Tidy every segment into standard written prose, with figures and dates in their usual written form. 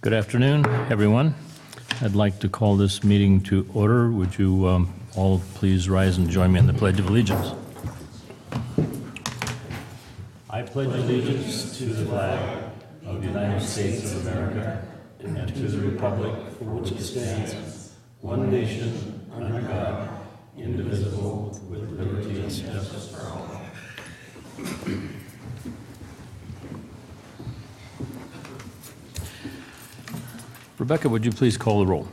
Good afternoon, everyone. I'd like to call this meeting to order. Would you all please rise and join me in the Pledge of Allegiance? I pledge allegiance to the flag of the United States of America and to the republic for which it stands, one nation, under God, indivisible, with liberty and justice for all. Rebecca, would you please call the roll?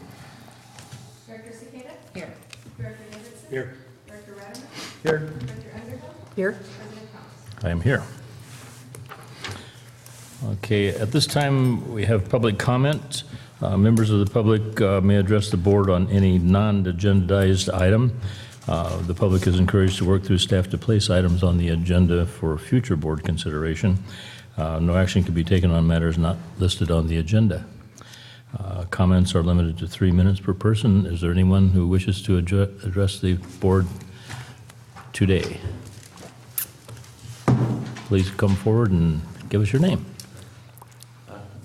Director Cicada? Here. Director Davidson? Here. Director Radimer? Here. Director Underhill? Here. President Thomas? I am here. Okay, at this time, we have public comment. Members of the public may address the board on any non-agendized item. The public is encouraged to work through staff to place items on the agenda for future board consideration. No action can be taken on matters not listed on the agenda. Comments are limited to 3 minutes per person. Is there anyone who wishes to address the board today? Please come forward and give us your name.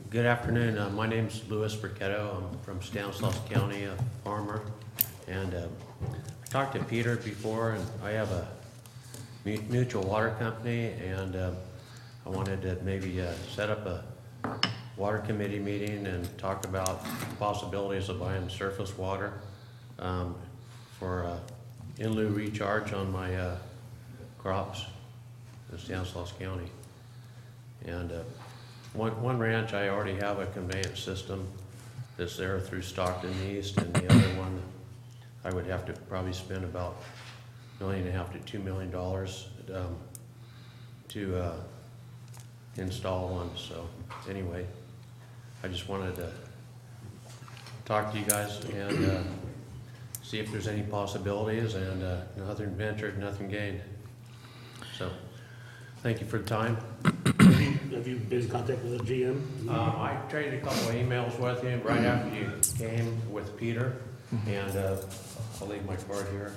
Good afternoon. My name's Louis Briquetto. I'm from Stanislaus County, a farmer. And I talked to Peter before, and I have a mutual water company, and I wanted to maybe set up a water committee meeting and talk about possibilities of buying surface water for in lieu recharge on my crops in Stanislaus County. And one ranch, I already have a conveyance system that's there through Stockton East, and the other one, I would have to probably spend about $1.5 million to $2 million to install one. So anyway, I just wanted to talk to you guys and see if there's any possibilities, and nothing ventured, nothing gained. So thank you for the time. Have you been in contact with the GM? I traded a couple of emails with you right after you came with Peter, and I'll leave my card here.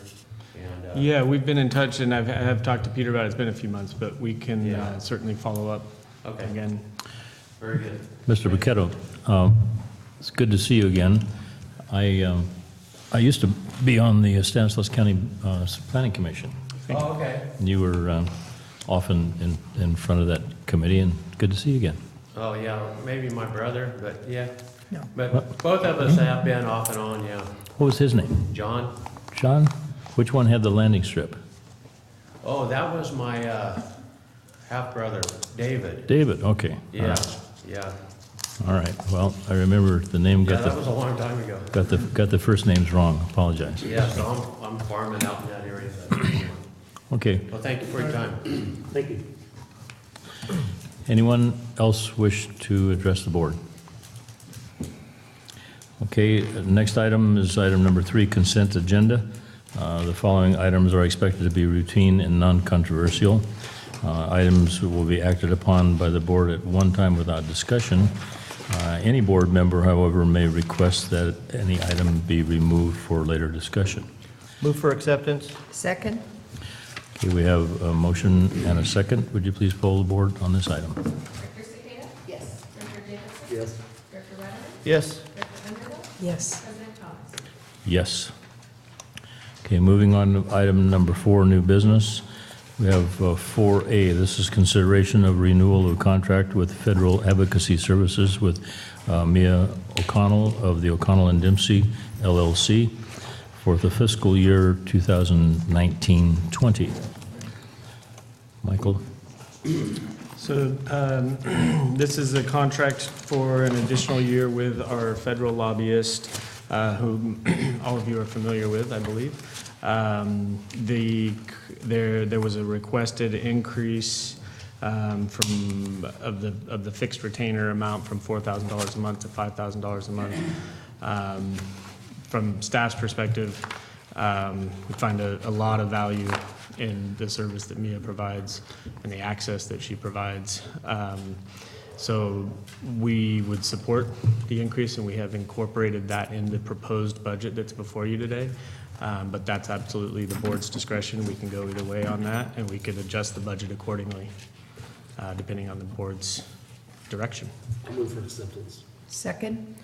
And yeah, we've been in touch, and I have talked to Peter about it. It's been a few months, but we can Yeah. certainly follow up again. Very good. Mr. Briquetto, it's good to see you again. I used to be on the Stanislaus County Planning Commission. Oh, okay. You were often in front of that committee, and good to see you again. Oh, yeah, maybe my brother, but yeah. No. But both of us have been off and on, yeah. What was his name? John? John? Which one had the landing strip? Oh, that was my half-brother, David. David, okay. All Yeah, right. yeah. All right, well, I remember the name, Yeah, that was a long time ago. got the first names wrong, apologize. Yeah, so I'm farming out in that area. Okay, Well, thank you for your time. Thank you. anyone else wish to address the board? Okay, next item is item number 3, consent agenda. The following items are expected to be routine and non-controversial. Items will be acted upon by the board at one time without discussion. Any board member, however, may request that any item be removed for later discussion. Move for acceptance. Second? Okay, we have a motion and a second. Would you please poll the board on this item? Director Cicada? Yes. Director Davidson? Yes. Director Radimer? Yes. Director Underhill? Yes. President Thomas? Yes. Okay, moving on to item number 4, new business. We have 4A. This is consideration of renewal of contract with Federal Advocacy Services with Mia O'Connell of the O'Connell and Dempsey LLC for the fiscal year 2019-20. Michael? So this is a contract for an additional year with our federal lobbyist, who all of you are familiar with, I believe. There was a requested increase of the fixed retainer amount from $4,000 a month to $5,000 a month. From staff's perspective, we find a lot of value in the service that Mia provides and the access that she provides. So we would support the increase, and we have incorporated that in the proposed budget that's before you today. But that's absolutely the board's discretion. We can go either way on that, and we could adjust the budget accordingly, depending on the board's direction. I'll move for acceptance. Second?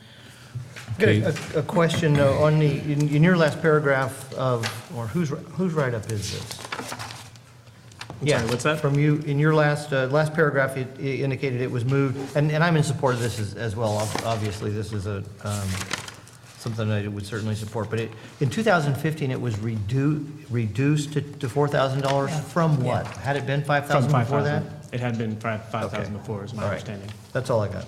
Okay. A question on in your last paragraph of, or whose write-up is this? sorry, what's that? From you, in your last paragraph, it indicated it was moved, and I'm in support of this as well. Obviously, this is something I would certainly support, but in 2015, it was reduced to $4,000 Yeah. from what? Yeah. Had it been From 5,000 before that? 5,000. It had been 5,000 Okay. before, is my All right. understanding. That's all I got.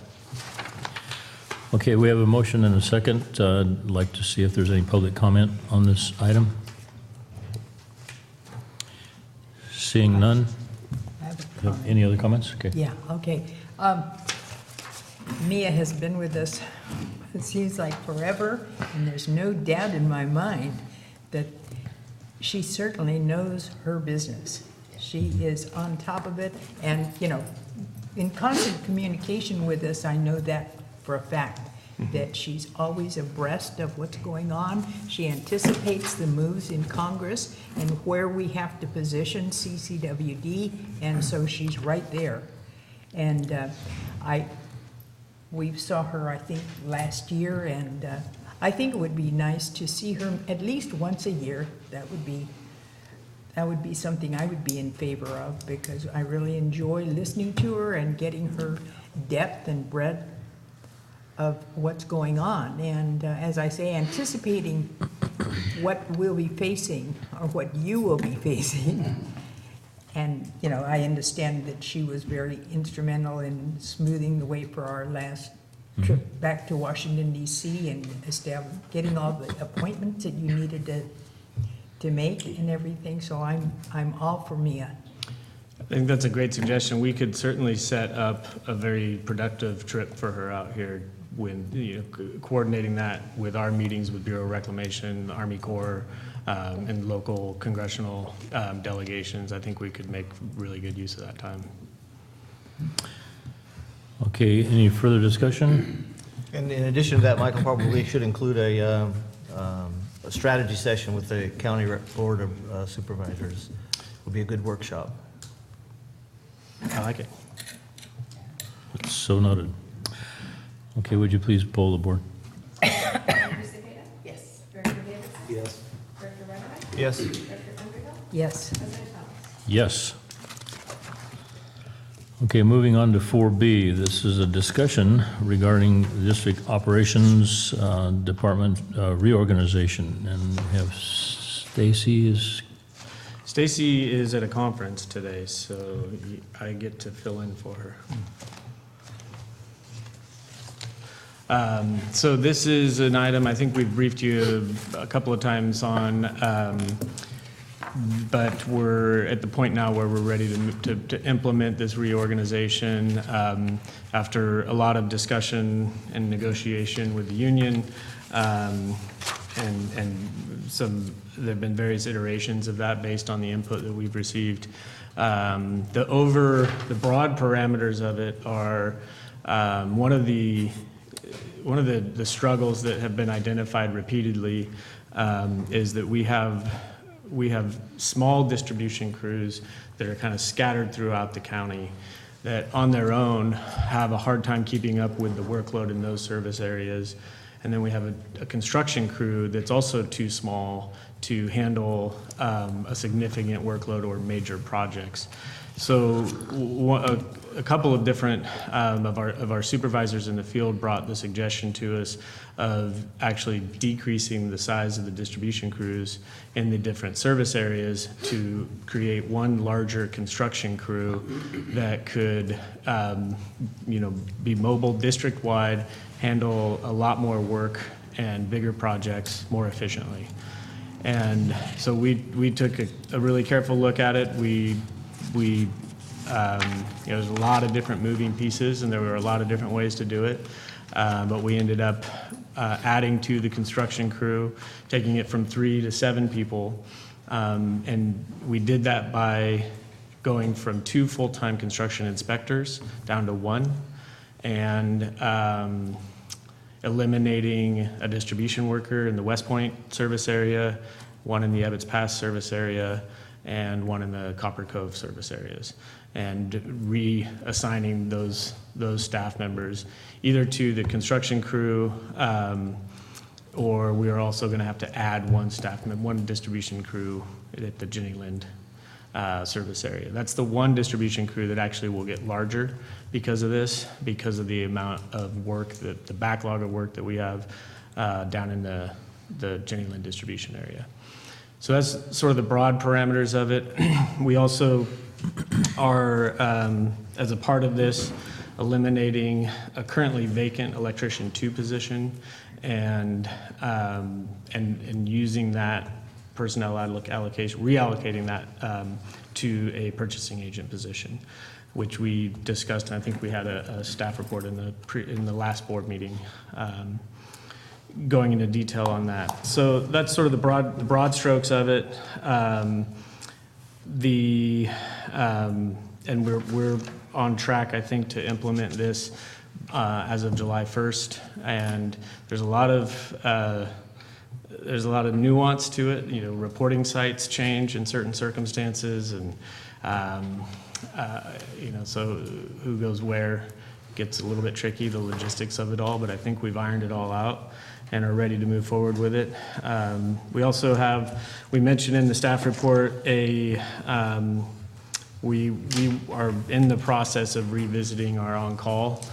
Okay, we have a motion and a second. I'd like to see if there's any public comment on this item. Seeing none. I have a You have comment. any other comments? Okay. Yeah, okay. Mia has been with us, it seems like forever, and there's no doubt in my mind that she certainly knows her business. She is on top of it, and, you know, in constant communication with us, I know that for a fact, that she's always abreast of what's going on. She anticipates the moves in Congress and where we have to position CCWD, and so she's right there. And we saw her, I think, last year, and I think it would be nice to see her at least once a year. That would be something I would be in favor of, because I really enjoy listening to her and getting her depth and breadth of what's going on. And as I say, anticipating what we'll be facing, or what you will be facing. And, you know, I understand that she was very instrumental in smoothing the way for our last trip back to Washington DC, and getting all the appointments that you needed to make and everything. So I'm all for Mia. I think that's a great suggestion. We could certainly set up a very productive trip for her out here, when, you know, coordinating that with our meetings with Bureau of Reclamation, the Army Corps, and local congressional delegations. I think we could make really good use of that time. Okay, any further discussion? And in addition to that, Michael, probably should include a strategy session with the county board of supervisors. Would be a good workshop. I like it. It's so noted. Okay, would you please poll the board? Director Cepeda? Yes. Director Davidson? Yes. Director Rutherford? Yes. Director Underhill? Yes. President Thomas? Yes. Okay, moving on to 4B. This is a discussion regarding the district operations department reorganization. And we have Stacy Stacy is at a conference today, so I get to fill in for her. So this is an item I think we've briefed you a couple of times on, but we're at the point now where we're ready to implement this reorganization after a lot of discussion and negotiation with the union, and there have been various iterations of that based on the input that we've received. The broad parameters of it are one of the struggles that have been identified repeatedly is that we have small distribution crews that are kind of scattered throughout the county that on their own have a hard time keeping up with the workload in those service areas. And then we have a construction crew that's also too small to handle a significant workload or major projects. So a couple of different of our supervisors in the field brought the suggestion to us of actually decreasing the size of the distribution crews in the different service areas to create one larger construction crew that could, be mobile district-wide, handle a lot more work and bigger projects more efficiently. And so we took a really careful look at it. There's a lot of different moving pieces, and there were a lot of different ways to do it. But we ended up adding to the construction crew, taking it from 3 to 7 people. And we did that by going from 2 full-time construction inspectors down to 1, and eliminating a distribution worker in the West Point service area, 1 in the Ebbets Pass service area, and 1 in the Copper Cove service areas. and reassigning those staff members either to the construction crew, or we are also going to have to add one distribution crew at the Jenny Lind service area. That's the one distribution crew that actually will get larger because of this, because of the amount of work, the backlog of work that we have down in the Jenny Lind distribution area. So that's sort of the broad parameters of it. We also are, as a part of this, eliminating a currently vacant electrician 2 position and using that personnel allocation, reallocating that to a purchasing agent position, which we discussed, and I think we had a staff report in the last board meeting going into detail on that. So that's sort of the broad strokes of it. And we're on track, I think, to implement this as of July 1st. And there's a lot of nuance to it. You know, reporting sites change in certain circumstances, and you know, so who goes where gets a little bit tricky, the logistics of it all. But I think we've ironed it all out and are ready to move forward with it. We also have, we mentioned in the staff report, we are in the process of revisiting our on-call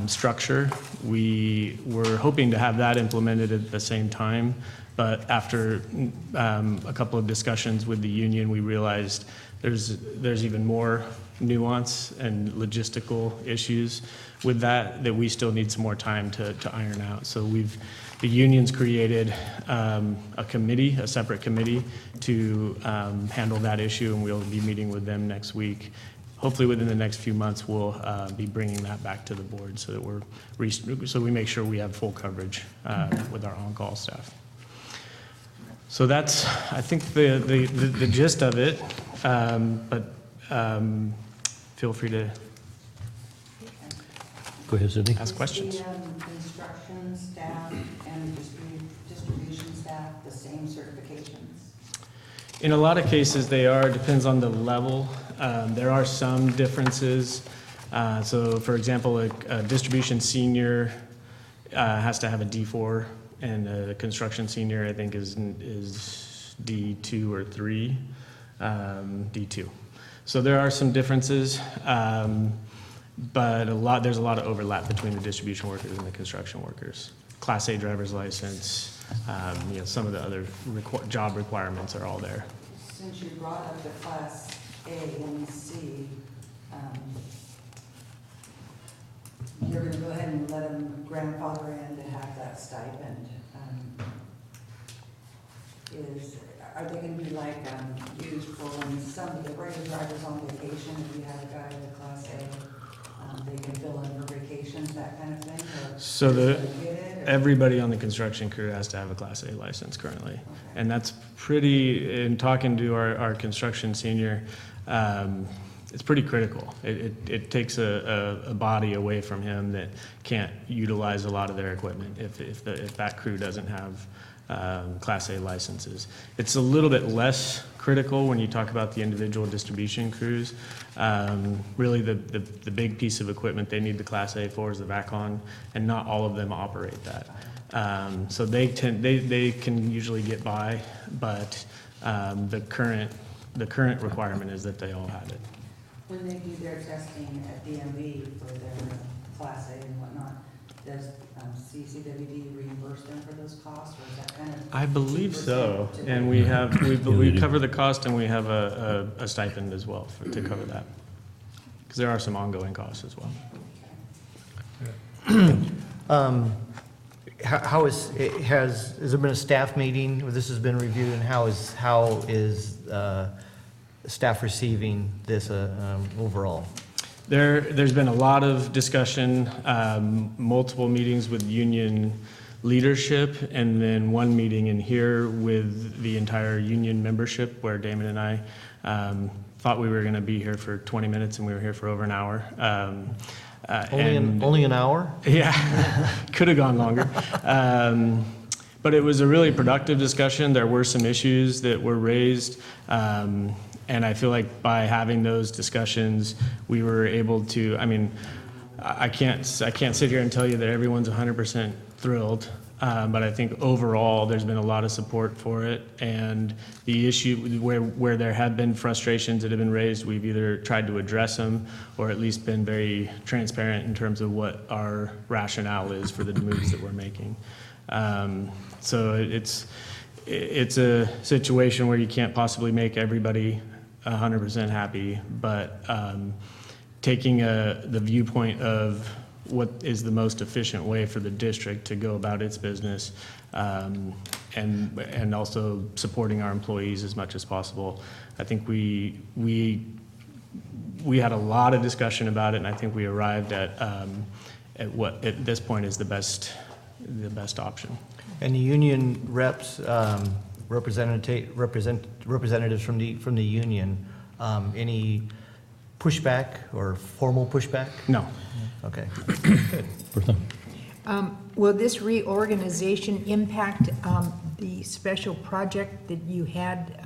structure. We were hoping to have that implemented at the same time, but after a couple of discussions with the union, we realized there's even more nuance and logistical issues with that we still need some more time to iron out. So the union's created a committee, a separate committee to handle that issue, and we'll be meeting with them next week. Hopefully within the next few months, we'll be bringing that back to the board so that so we make sure we have full coverage with our on-call staff. So that's, I think, the gist of it, but feel free to Go ahead, Sydney. ask questions. Is the construction staff and distribution staff the same certifications? In a lot of cases, they are. Depends on the level. There are some differences. So, for example, a distribution senior has to have a D4, and a construction senior, I think, is D2 or 3, D2. So there are some differences, but there's a lot of overlap between the distribution workers and the construction workers. Class A driver's license, you know, some of the other job requirements are all there. Since you brought up the Class A and C, you're going to go ahead and let them grandfather in to have that stipend. Are they going to be like used for when some of the regular drivers on vacation? If you have a guy with a Class A, they can fill in for vacations, that kind of thing? Or So everybody everybody on the construction crew has to have a Class A license currently. And that's pretty, in talking to our construction senior, it's pretty critical. It takes a body away from him that can't utilize a lot of their equipment if that crew doesn't have Class A licenses. It's a little bit less critical when you talk about the individual distribution crews. Really the big piece of equipment they need the Class A for is the VACON, and not all of them operate that. So they can usually get by, but the current requirement is that they all have it. When they do their testing at DMV for their Class A and whatnot, does CCWD reimburse them for those costs, or is that kind of? I believe so, 2% and we cover the cost, and we have a stipend as well to cover that, because there are some ongoing costs as well. Has there been a staff meeting where this has been reviewed, and how is staff receiving this overall? There's been a lot of discussion, multiple meetings with union leadership, and then one meeting in here with the entire union membership, where Damon and I thought we were going to be here for 20 minutes, and we were here for over an hour. Only an hour? Yeah, could have gone longer. But it was a really productive discussion. There were some issues that were raised, And I feel like by having those discussions, we were able to, I mean, I can't sit here and tell you that everyone's 100% thrilled, but I think overall, there's been a lot of support for it. And the issue where there have been frustrations that have been raised, we've either tried to address them or at least been very transparent in terms of what our rationale is for the moves that we're making. So it's a situation where you can't possibly make everybody 100% happy, but taking the viewpoint of what is the most efficient way for the district to go about its business, and also supporting our employees as much as possible. I think we had a lot of discussion about it, and I think we arrived at what at this point is the best option. And the union reps, representatives from the union, any pushback or formal pushback? No. Okay. Bertha? Will this reorganization impact the special project that you had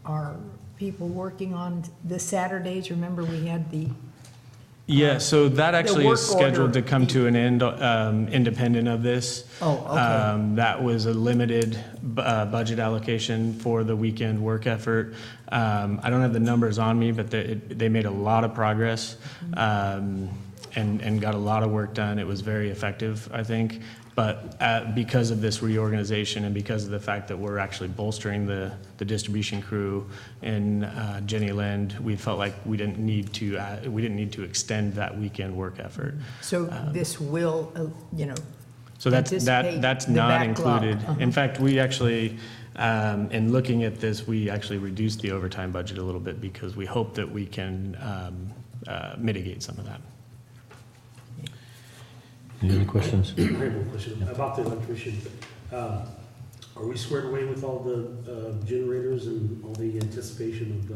our people working on the Saturdays? Remember, we had the... Yeah, so that actually work is scheduled order. to come to an end independent of this. Oh, okay. That was a limited budget allocation for the weekend work effort. I don't have the numbers on me, but they made a lot of progress and got a lot of work done. It was very effective, I think. But because of this reorganization and because of the fact that we're actually bolstering the distribution crew in Jenny Lind, we felt like we didn't need to extend that weekend work effort. So this will, So that's anticipate not the backlog. included. In fact, we actually, in looking at this, we actually reduced the overtime budget a little bit because we hope that we can mitigate some of that. Any other questions? I have one question about the electrician. Are we squared away with all the generators and all the anticipation of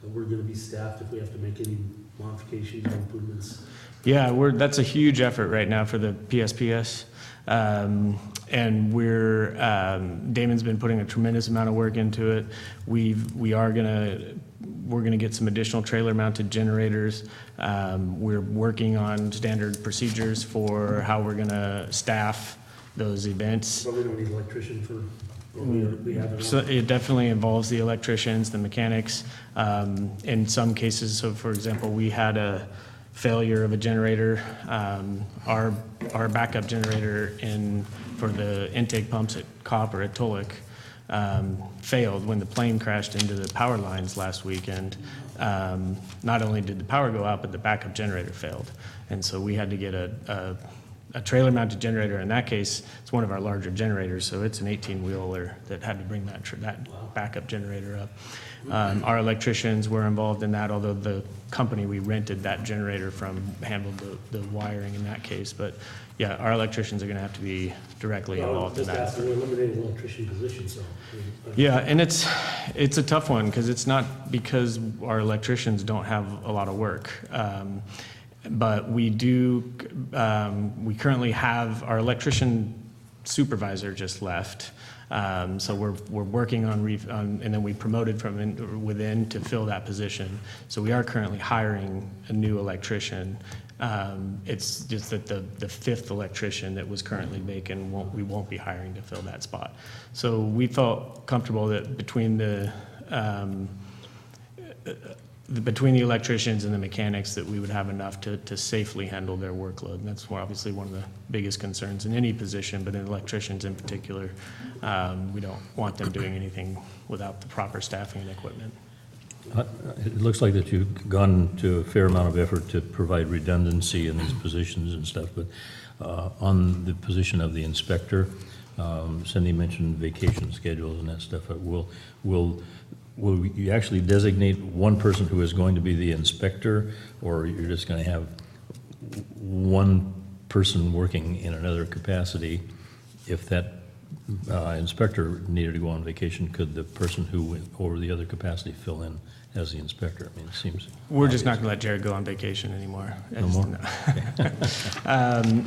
that we're gonna be staffed if we have to make any modifications or improvements? Yeah, that's a huge effort right now for the PSPS. And Damon's been putting a tremendous amount of work into it. We're gonna get some additional trailer mounted generators. We're working on standard procedures for how we're gonna staff those events. Probably don't need an electrician for, or we have it. So it definitely involves the electricians, the mechanics. In some cases, so for example, we had a failure of a generator. Our backup generator for the intake pumps at Copper at Tulloch failed when the plane crashed into the power lines last weekend. Not only did the power go out, but the backup generator failed. And so we had to get a trailer mounted generator. In that case, it's one of our larger generators, so it's an 18-wheeler that had to bring that backup generator up. Our electricians were involved in that, although the company we rented that generator from handled the wiring in that case. But yeah, our electricians are gonna have to be directly involved in Just that. asking, we're eliminating electrician position, so. Yeah, and it's a tough one because it's not because our electricians don't have a lot of work. But we currently have our electrician supervisor just left. So we're working on, and then we promoted from within to fill that position. So we are currently hiring a new electrician. It's just that the fifth electrician that was currently vacant, we won't be hiring to fill that spot. So we felt comfortable that between the electricians and the mechanics that we would have enough to safely handle their workload. And that's obviously one of the biggest concerns in any position, but in electricians in particular, we don't want them doing anything without the proper staffing and equipment. It looks like that you've gone to a fair amount of effort to provide redundancy in these positions and stuff, but on the position of the inspector, Cindy mentioned vacation schedules and that stuff. Will you actually designate one person who is going to be the inspector, or you're just going to have one person working in another capacity? If that inspector needed to go on vacation, could the person who went over the other capacity fill in as the inspector? I mean, it seems... We're just not going to let Jared go on vacation anymore. No more?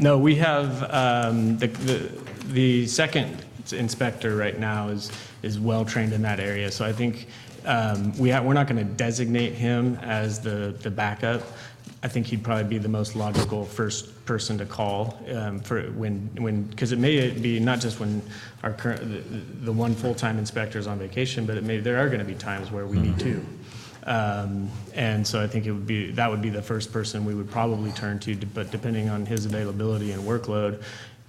No, we have the second inspector right now is well trained in that area. So I think We're not going to designate him as the backup. I think he'd probably be the most logical first person to call for because it may be not just when our current, the one full-time inspector is on vacation, but there are going to be times where we need two. And so I think that would be the first person we would probably turn to, but depending on his availability and workload,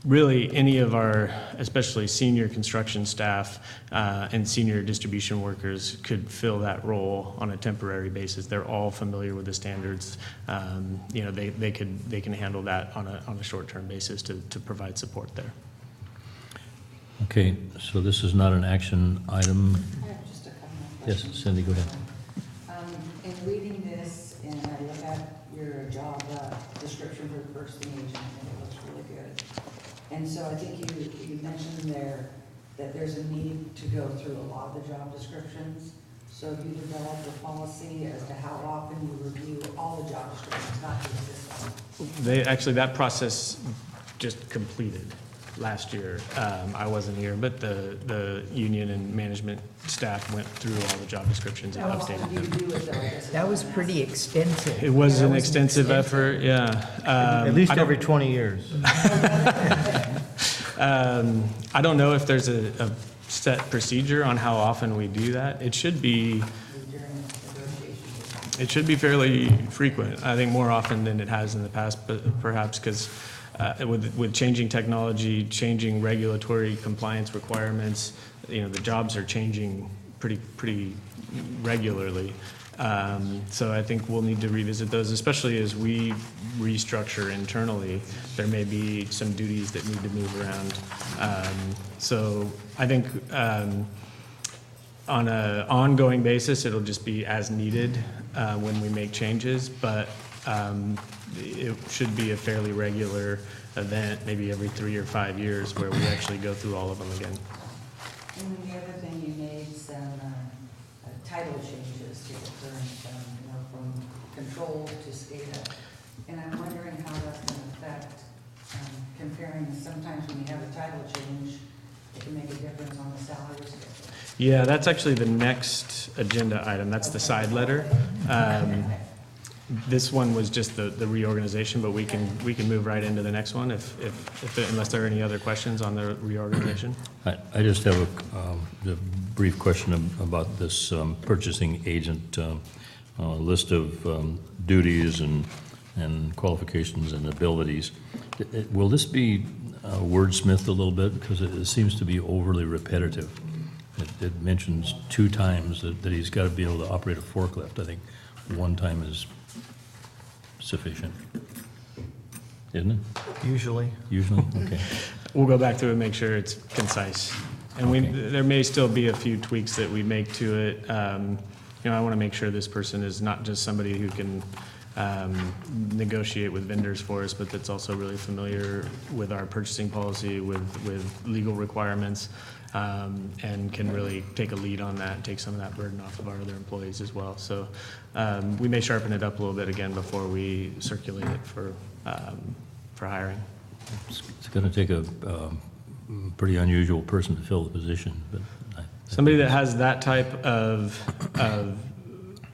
really any of our, especially senior construction staff and senior distribution workers could fill that role on a temporary basis. They're all familiar with the standards. They can handle that on a short-term basis to provide support there. Okay, so this is not an action item. I have just a couple of Yes, questions. Cindy, go ahead. In reading this, and I look at your job description for the purchasing agent, and it looks really good. And so I think you mentioned there that there's a need to go through a lot of the job descriptions. So have you developed a policy as to how often you review all the job descriptions, not just this one? That process just completed last year. I wasn't here, but the union and management staff went through all the job descriptions and How often updated do you them. do it though? I guess is That what was I'm pretty asking. extensive. It was That an extensive effort, yeah. At least I don't- every 20 years. I don't know if there's a set procedure on how often we do that. It should be During negotiations. It should be fairly frequent, I think more often than it has in the past, but perhaps because with changing technology, changing regulatory compliance requirements, the jobs are changing pretty regularly. So I think we'll need to revisit those, especially as we restructure internally. There may be some duties that need to move around. So I think on an ongoing basis, it'll just be as needed when we make changes, but it should be a fairly regular event, maybe every 3 or 5 years, where we actually go through all of them again. And then the other thing, you made some title changes to the current, from control to SCADA. And I'm wondering how that's going to affect, comparing, sometimes when you have a title change, it can make a difference on the salary schedule. Yeah, that's actually the next agenda item. That's the side letter. This one was just the reorganization, but we can move right into the next one unless there are any other questions on the reorganization. I just have a brief question about this purchasing agent list of duties and qualifications and abilities. Will this be wordsmithed a little bit? Because it seems to be overly repetitive. It mentions 2 times that he's got to be able to operate a forklift. I think 1 time is sufficient, isn't it? Usually. Usually, okay. We'll go back through and make sure it's concise. And Okay. there may still be a few tweaks that we make to it. I want to make sure this person is not just somebody who can negotiate with vendors for us, but that's also really familiar with our purchasing policy, with legal requirements, and can really take a lead on that, take some of that burden off of our other employees as well. So we may sharpen it up a little bit again before we circulate it for hiring. It's going to take a pretty unusual person to fill the position, but Somebody that has that type of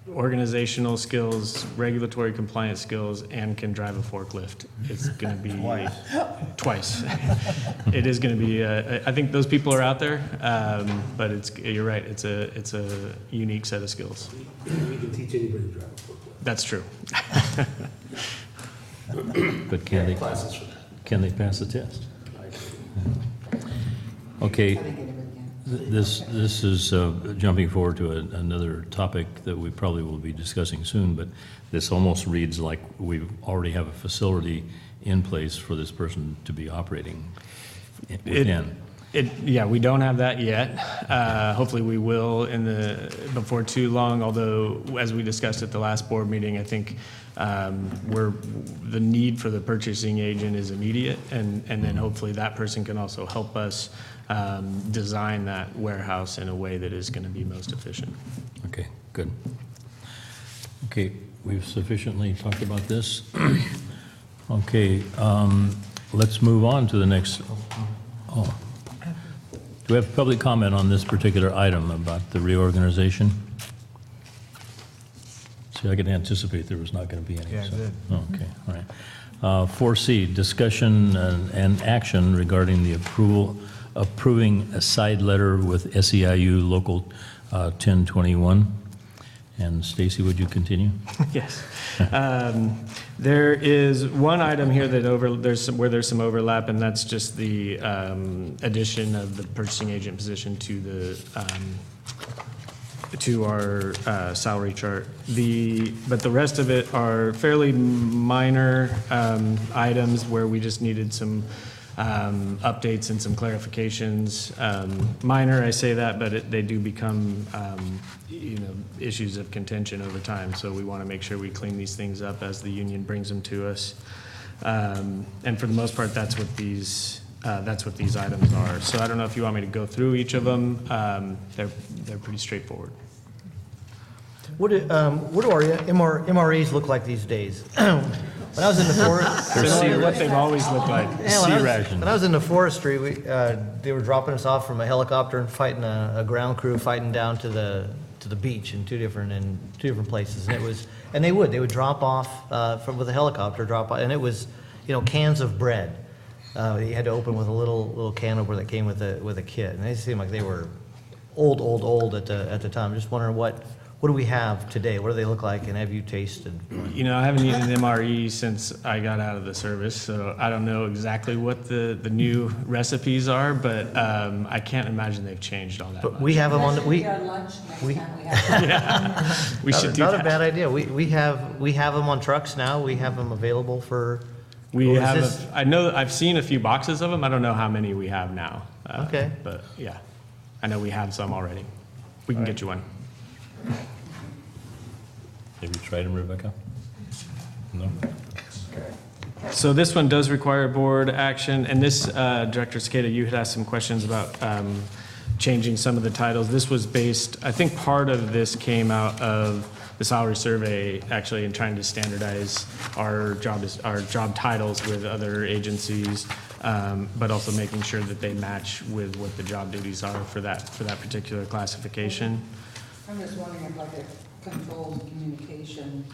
organizational skills, regulatory compliance skills, and can drive a forklift. It's going to be twice. It is going to be. I think those people are out there, but you're right. It's a unique set of skills. We can teach anybody to drive a forklift. That's true. but can they Classes for that. can they pass the test? I agree. Okay. How they get everything. This is jumping forward to another topic that we probably will be discussing soon, but this almost reads like we already have a facility in place for this person to be operating within. Yeah, we don't have that yet. Hopefully we will before too long, although as we discussed at the last board meeting, I think the need for the purchasing agent is immediate, and then hopefully that person can also help us design that warehouse in a way that is going to be most efficient. Okay, good. Okay, we've sufficiently talked about this. Okay, let's move on to the next. Oh, we have public comment on this particular item about the reorganization? See, I could anticipate there was not going to be any. Yeah, so- good. Okay, all right. 4C, discussion and action regarding the approving a side letter with SEIU Local 1021. And Stacy, would you continue? Yes. There is one item here that there's some overlap, and that's just the addition of the purchasing agent position to our salary chart. But the rest of it are fairly minor items where we just needed some updates and some clarifications. Minor, I say that, but they do become, issues of contention over time. So we want to make sure we clean these things up as the union brings them to us. And for the most part, that's what these items are. So I don't know if you want me to go through each of them. They're pretty straightforward. What do our MREs look like these days? When I was in the forest, They're what they've always looked like. Sea ration. when I was in the forestry, they were dropping us off from a helicopter and fighting a ground crew fighting down to the beach in two different places, and they would drop off with a helicopter and it was cans of bread. You had to open with a little can opener that came with a kit, and they seemed like they were old at the time. Just wondering what do we have today? What do they look like, and have you tasted? I haven't eaten an MRE since I got out of the service, so I don't know exactly what the new recipes are, but I can't imagine they've changed all that But much. we have them on. That should be our lunch next time we have. We should do Not that. a bad idea. We have them on trucks now. We have them available for. We Or is have, this- I know, I've seen a few boxes of them. I don't know how many we have now. Okay. But yeah, I know we have some already. We can get you one. Have you tried them, Rebecca? No? So this one does require board action, and this, Director Cicada, you had asked some questions about changing some of the titles. This was based, I think part of this came out of the salary survey, actually, in trying to standardize our job titles with other agencies, but also making sure that they match with what the job duties are for that particular classification. I'm just wondering if like a controlled communication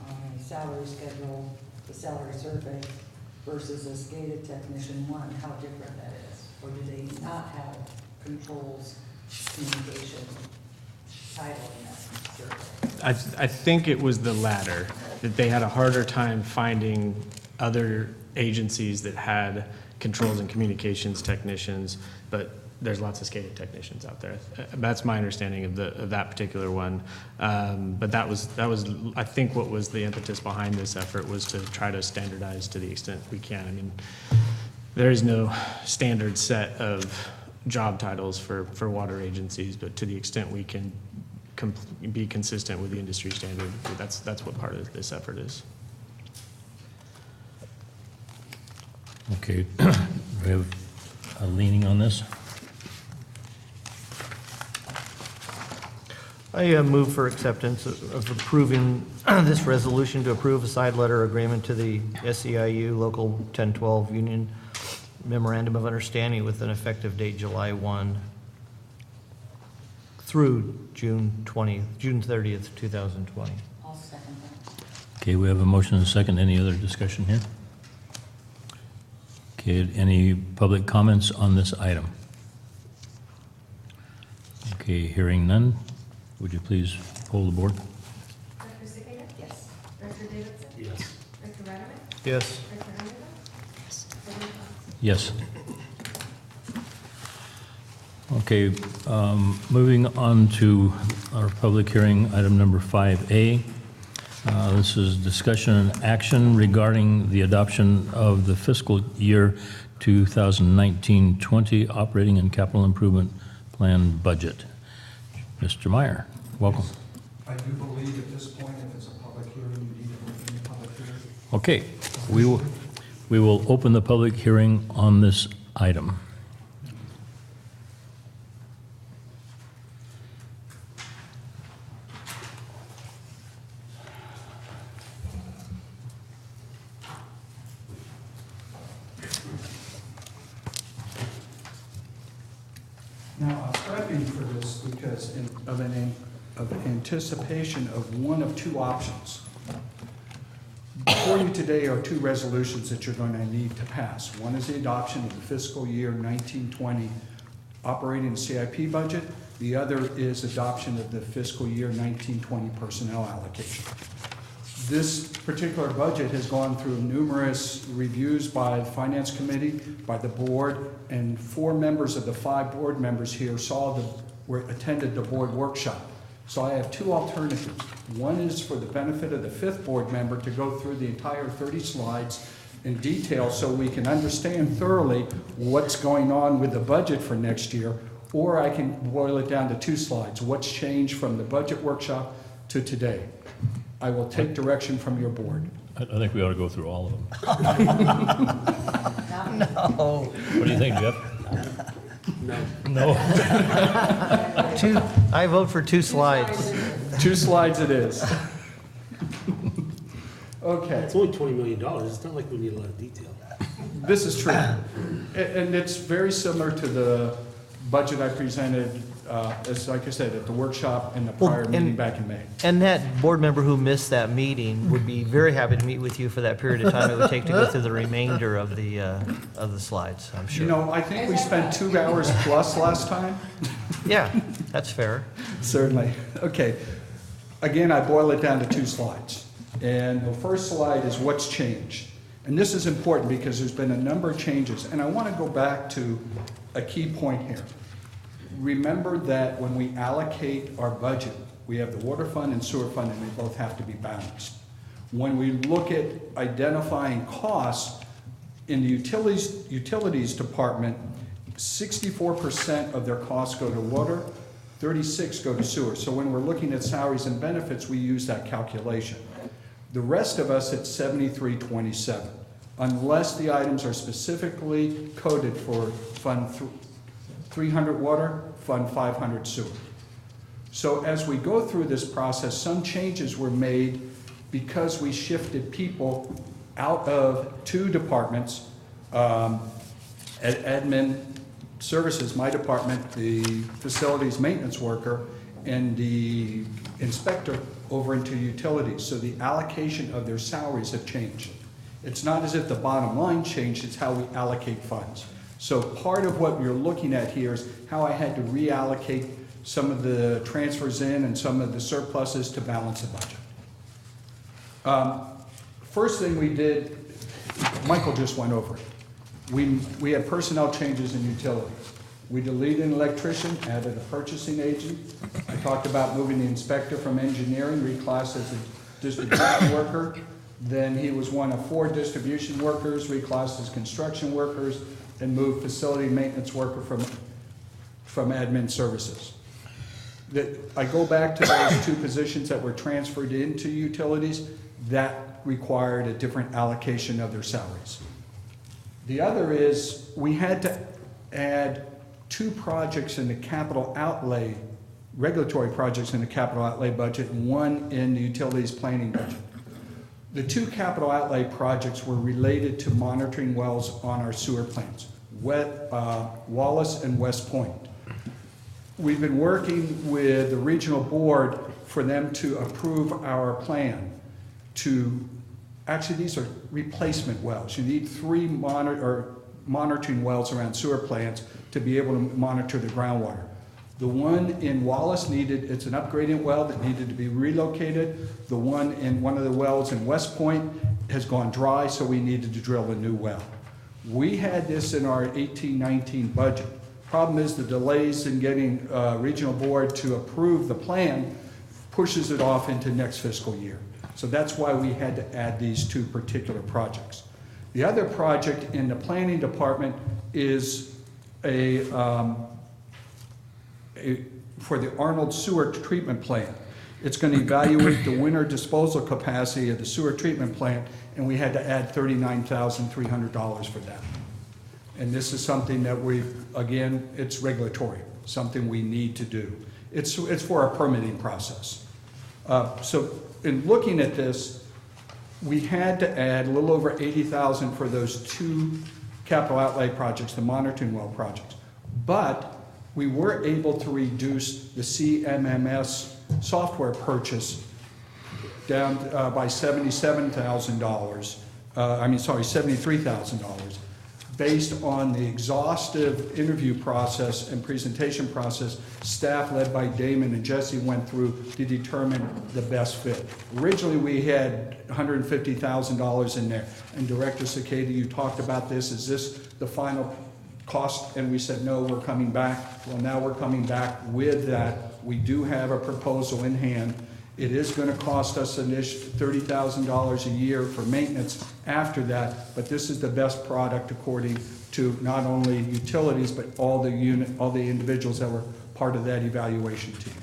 on a salary schedule, the salary survey versus a SCADA technician one, how different that is? Or do they not have controls communication title in that survey? I think it was the latter, that they had a harder time finding other agencies that had controls and communications technicians, but there's lots of SCADA technicians out there. That's my understanding of that particular one. But that was, I think what was the impetus behind this effort was to try to standardize to the extent we can. I mean, there is no standard set of job titles for water agencies, but to the extent we can be consistent with the industry standard, that's what part of this effort is. Okay, we have a leaning on this. I move for acceptance of approving this resolution to approve a side letter agreement to the SEIU Local 1012 Union Memorandum of Understanding with an effective date July 1 through June 30th, 2020. I'll second that. Okay, we have a motion and a second. Any other discussion here? Okay, any public comments on this item? Okay, hearing none. Would you please poll the board? Director Cicada? Yes. Director Davidson? Yes. Director Radaman? Yes. Director Underhill? Yes. Okay, moving on to our public hearing, item number 5A. This is discussion and action regarding the adoption of the fiscal year 2019-20 operating and capital improvement plan budget. Mr. Meyer, welcome. I do believe at this point, if it's a public hearing, you need to open the public hearing. Okay, we will open the public hearing on this item. for this because of anticipation of one of two options. Before you today are two resolutions that you're going to need to pass. One is the adoption of the fiscal year 1920 operating CIP budget. The other is adoption of the fiscal year 1920 personnel allocation. This particular budget has gone through numerous reviews by the Finance Committee, by the board, and 4 members of the 5 board members here attended the board workshop. So I have 2 alternatives. One is for the benefit of the 5th board member to go through the entire 30 slides in detail so we can understand thoroughly what's going on with the budget for next year, or I can boil it down to 2 slides, what's changed from the budget workshop to today. I will take direction from your board. I think we ought to go through all of them. No. What do you think, Jeff? No. No? I vote for 2 slides. 2 slides it is. Okay. It's only $20 million. It's not like we need a lot of detail. This is true. And it's very similar to the budget I presented, as like I said, at the workshop in the prior meeting back in May. And that board member who missed that meeting would be very happy to meet with you for that period of time it would take to go through the remainder of the slides, I'm sure. You know, I think we spent 2 hours plus last time. Yeah, that's fair. Certainly. Okay. Again, I boil it down to 2 slides. And the first slide is what's changed. And this is important because there's been a number of changes. And I want to go back to a key point here. Remember that when we allocate our budget, we have the water fund and sewer fund, and they both have to be balanced. When we look at identifying costs in the utilities department, 64% of their costs go to water, 36 go to sewer. So when we're looking at salaries and benefits, we use that calculation. The rest of us at 7327, unless the items are specifically coded for Fund 300 water, Fund 500 sewer. So as we go through this process, some changes were made because we shifted people out of 2 departments, admin services, my department, the facilities maintenance worker, and the inspector over into utilities. So the allocation of their salaries have changed. It's not as if the bottom line changed, it's how we allocate funds. So part of what you're looking at here is how I had to reallocate some of the transfers in and some of the surpluses to balance the budget. First thing we did, Michael just went over it. We had personnel changes in utilities. We deleted an electrician, added a purchasing agent. I talked about moving the inspector from engineering, reclassed as a distribution worker. Then he was one of 4 distribution workers, reclassed as construction workers, and moved facility maintenance worker from admin services. I go back to those 2 positions that were transferred into utilities. That required a different allocation of their salaries. The other is we had to add 2 projects in the capital outlay, regulatory projects in the capital outlay budget, and 1 in the utilities planning budget. The 2 capital outlay projects were related to monitoring wells on our sewer plants, Wallace and West Point. We've been working with the regional board for them to approve our plan to, actually these are replacement wells. You need 3 monitoring wells around sewer plants to be able to monitor the groundwater. The one in Wallace it's an upgraded well that needed to be relocated. The one in one of the wells in West Point has gone dry, so we needed to drill a new well. We had this in our 18-19 budget. Problem is the delays in getting regional board to approve the plan pushes it off into next fiscal year. So that's why we had to add these 2 particular projects. The other project in the planning department is for the Arnold sewer treatment plant. It's going to evaluate the winter disposal capacity of the sewer treatment plant, and we had to add $39,300 for that. And this is something that again, it's regulatory, something we need to do. It's for our permitting process. So in looking at this, we had to add a little over $80,000 for those 2 capital outlay projects, the monitoring well projects. But we were able to reduce the CMMS software purchase down by $77,000. $73,000, based on the exhaustive interview process and presentation process staff led by Damon and Jesse went through to determine the best fit. Originally, we had $150,000 in there, and Director Cicada, you talked about this, is this the final cost? And we said, no, we're coming back. Well, now we're coming back with that. We do have a proposal in hand. It is going to cost us an $30,000 a year for maintenance after that, but this is the best product according to not only utilities, but all the individuals that were part of that evaluation team.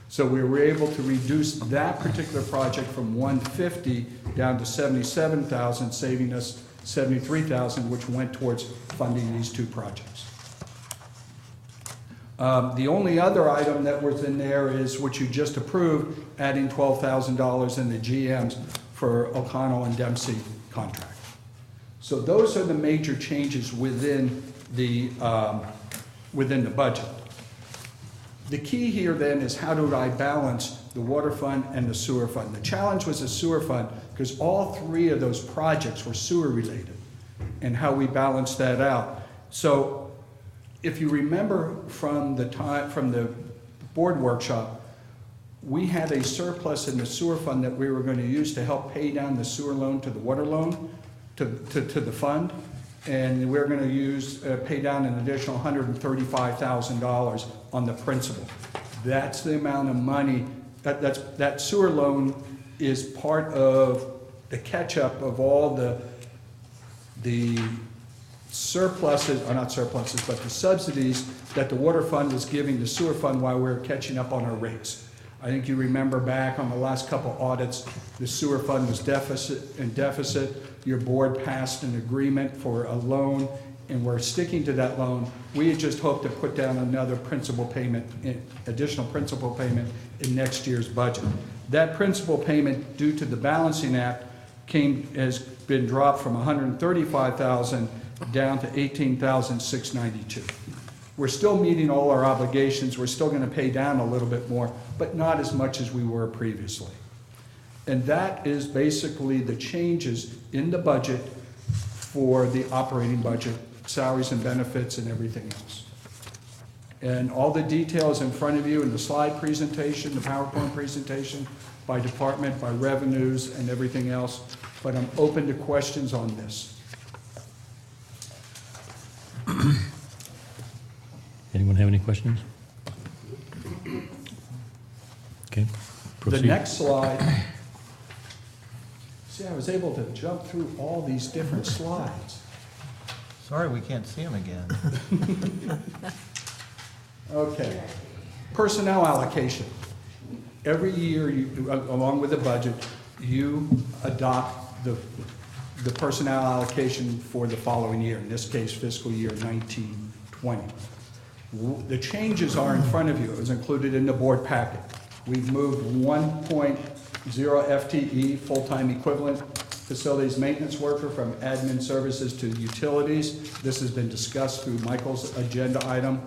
So we were able to reduce that particular project from 150 down to 77,000, saving us 73,000, which went towards funding these two projects. The only other item that was in there is what you just approved, adding $12,000 in the GMs for O'Connell and Dempsey contract. So those are the major changes within the budget. The key here then is how do I balance the water fund and the sewer fund? The challenge was the sewer fund because all three of those projects were sewer related and how we balanced that out. So if you remember from the board workshop, we had a surplus in the sewer fund that we were going to use to help pay down the sewer loan to the water loan to the fund. And we're going to use, pay down an additional $135,000 on the principal. That's the amount of money, that sewer loan is part of the catch-up of all the surpluses, or not surpluses, but the subsidies that the water fund was giving the sewer fund while we were catching up on our rates. I think you remember back on the last couple audits, the sewer fund was deficit. Your board passed an agreement for a loan, and we're sticking to that loan. We had just hoped to put down another principal payment, additional principal payment in next year's budget. That principal payment, due to the balancing act, has been dropped from $135,000 down to $18,692. We're still meeting all our obligations. We're still going to pay down a little bit more, but not as much as we were previously. And that is basically the changes in the budget for the operating budget, salaries and benefits and everything else. And all the details in front of you in the slide presentation, the PowerPoint presentation, by department, by revenues and everything else. But I'm open to questions on this. Anyone have any questions? Okay, proceed. The next slide. See, I was able to jump through all these different slides. Sorry, we can't see them again. Okay. Personnel allocation. Every year, along with the budget, you adopt the personnel allocation for the following year, in this case, fiscal year 1920. The changes are in front of you. It was included in the board packet. We've moved 1.0 FTE, full-time equivalent facilities maintenance worker, from admin services to utilities. This has been discussed through Michael's agenda item.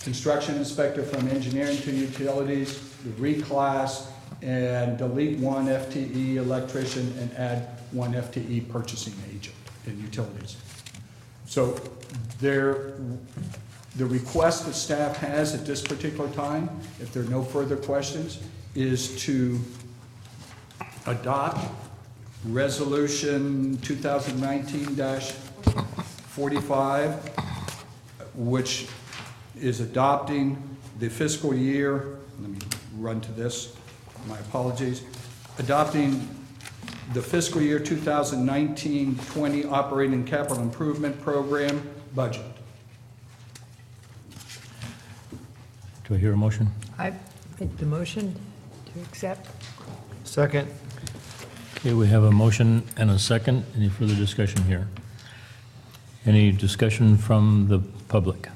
Construction inspector from engineering to utilities, the reclass, and delete 1 FTE electrician and add 1 FTE purchasing agent in utilities. So the request that staff has at this particular time, if there are no further questions, is to adopt Resolution 2019-45, which is adopting the fiscal year, let me run to this, my apologies, adopting the fiscal year 2019-20 operating capital improvement program budget. Do I hear a motion? I make the motion to accept. Second. Okay, we have a motion and a second. Any further discussion here? Any discussion from the public?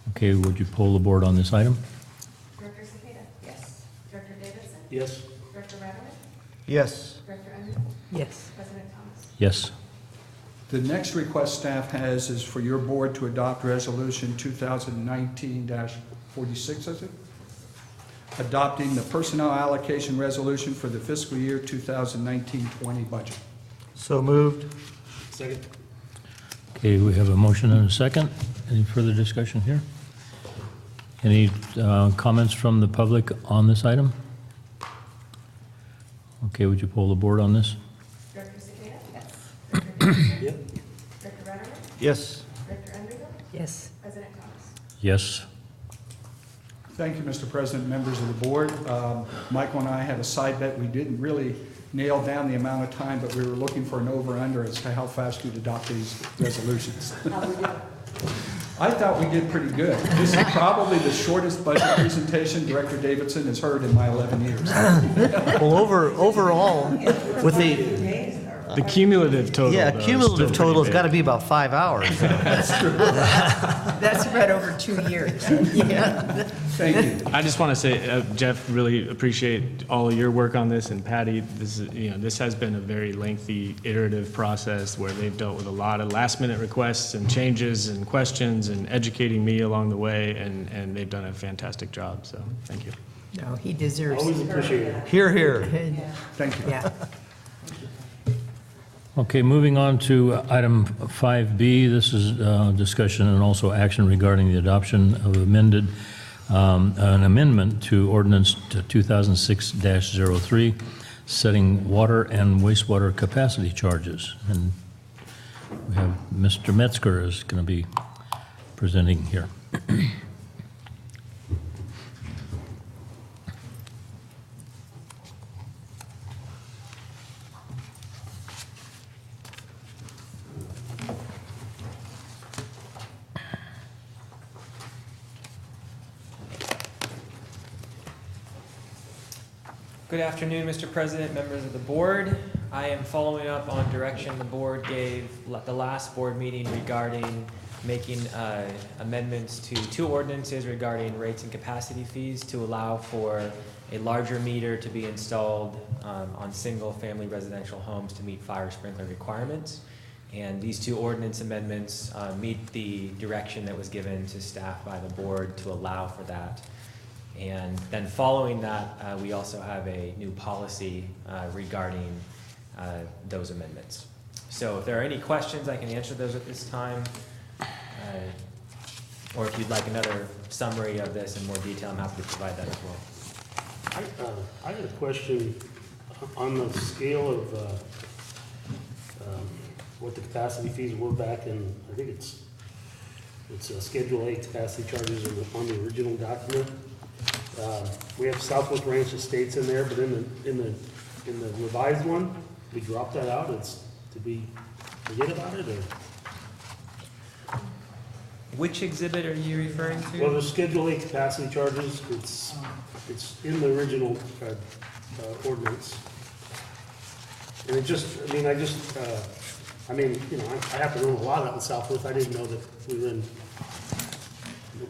Okay, would you poll the board on this item? Director Cicada? Yes. Director Davidson? Yes? Director Radowitz? Yes. Director Emery? Yes. President Thomas? Yes. The next request staff has is for your board to adopt Resolution 2019-46, is it? Adopting the personnel allocation resolution for the fiscal year 2019-20 budget. So moved. Second? Okay, we have a motion and a second. Any further discussion here? Any comments from the public on this item? Okay, would you poll the board on this? Director Cicada? Yes. Director Davidson? Yep. Director Rutherford? Yes. Director Underhill? Yes. President Cox? Yes. Thank you, Mr. President, members of the board. Michael and I had a side bet. We didn't really nail down the amount of time, but we were looking for an over-under as to how fast you'd adopt these resolutions. I thought we did pretty good. This is probably the shortest budget presentation Director Davidson has heard in my 11 years. Well, overall, with The cumulative total. yeah, though, is cumulative still pretty total's big. got to be about 5 hours. That's spread over 2 years. Yeah. Thank you. I just want to say, Jeff, really appreciate all of your work on this, and Patty, this has been a very lengthy iterative process where they've dealt with a lot of last-minute requests and changes and questions and educating me along the way, and they've done a fantastic job, so thank you. No, he deserves Always it. appreciate it. Here, here. Thank you. Yeah. Okay, moving on to item 5B. This is discussion and also action regarding the adoption of an amendment to ordinance 2006-03, setting water and wastewater capacity charges. And we have Mr. Metzger is going to be presenting here. Good afternoon, Mr. President, members of the board. I am following up on direction the board gave at the last board meeting regarding making amendments to 2 ordinances regarding rates and capacity fees to allow for a larger meter to be installed on single-family residential homes to meet fire sprinkler requirements. And these 2 ordinance amendments meet the direction that was given to staff by the board to allow for that. And then following that, we also have a new policy regarding those amendments. So if there are any questions, I can answer those at this time. Or if you'd like another summary of this in more detail, I'm happy to provide that as well. I had a question on the scale of what the capacity fees were back in, I think it's Schedule A capacity charges on the original document. We have Southwest Ranch Estates in there, but in the revised one, we dropped that out. Did we forget about it, or? Which exhibit are you referring to? Well, the Schedule A capacity charges, it's in the original ordinance. And I happen to know a lot out in Southwest. I didn't know that we were in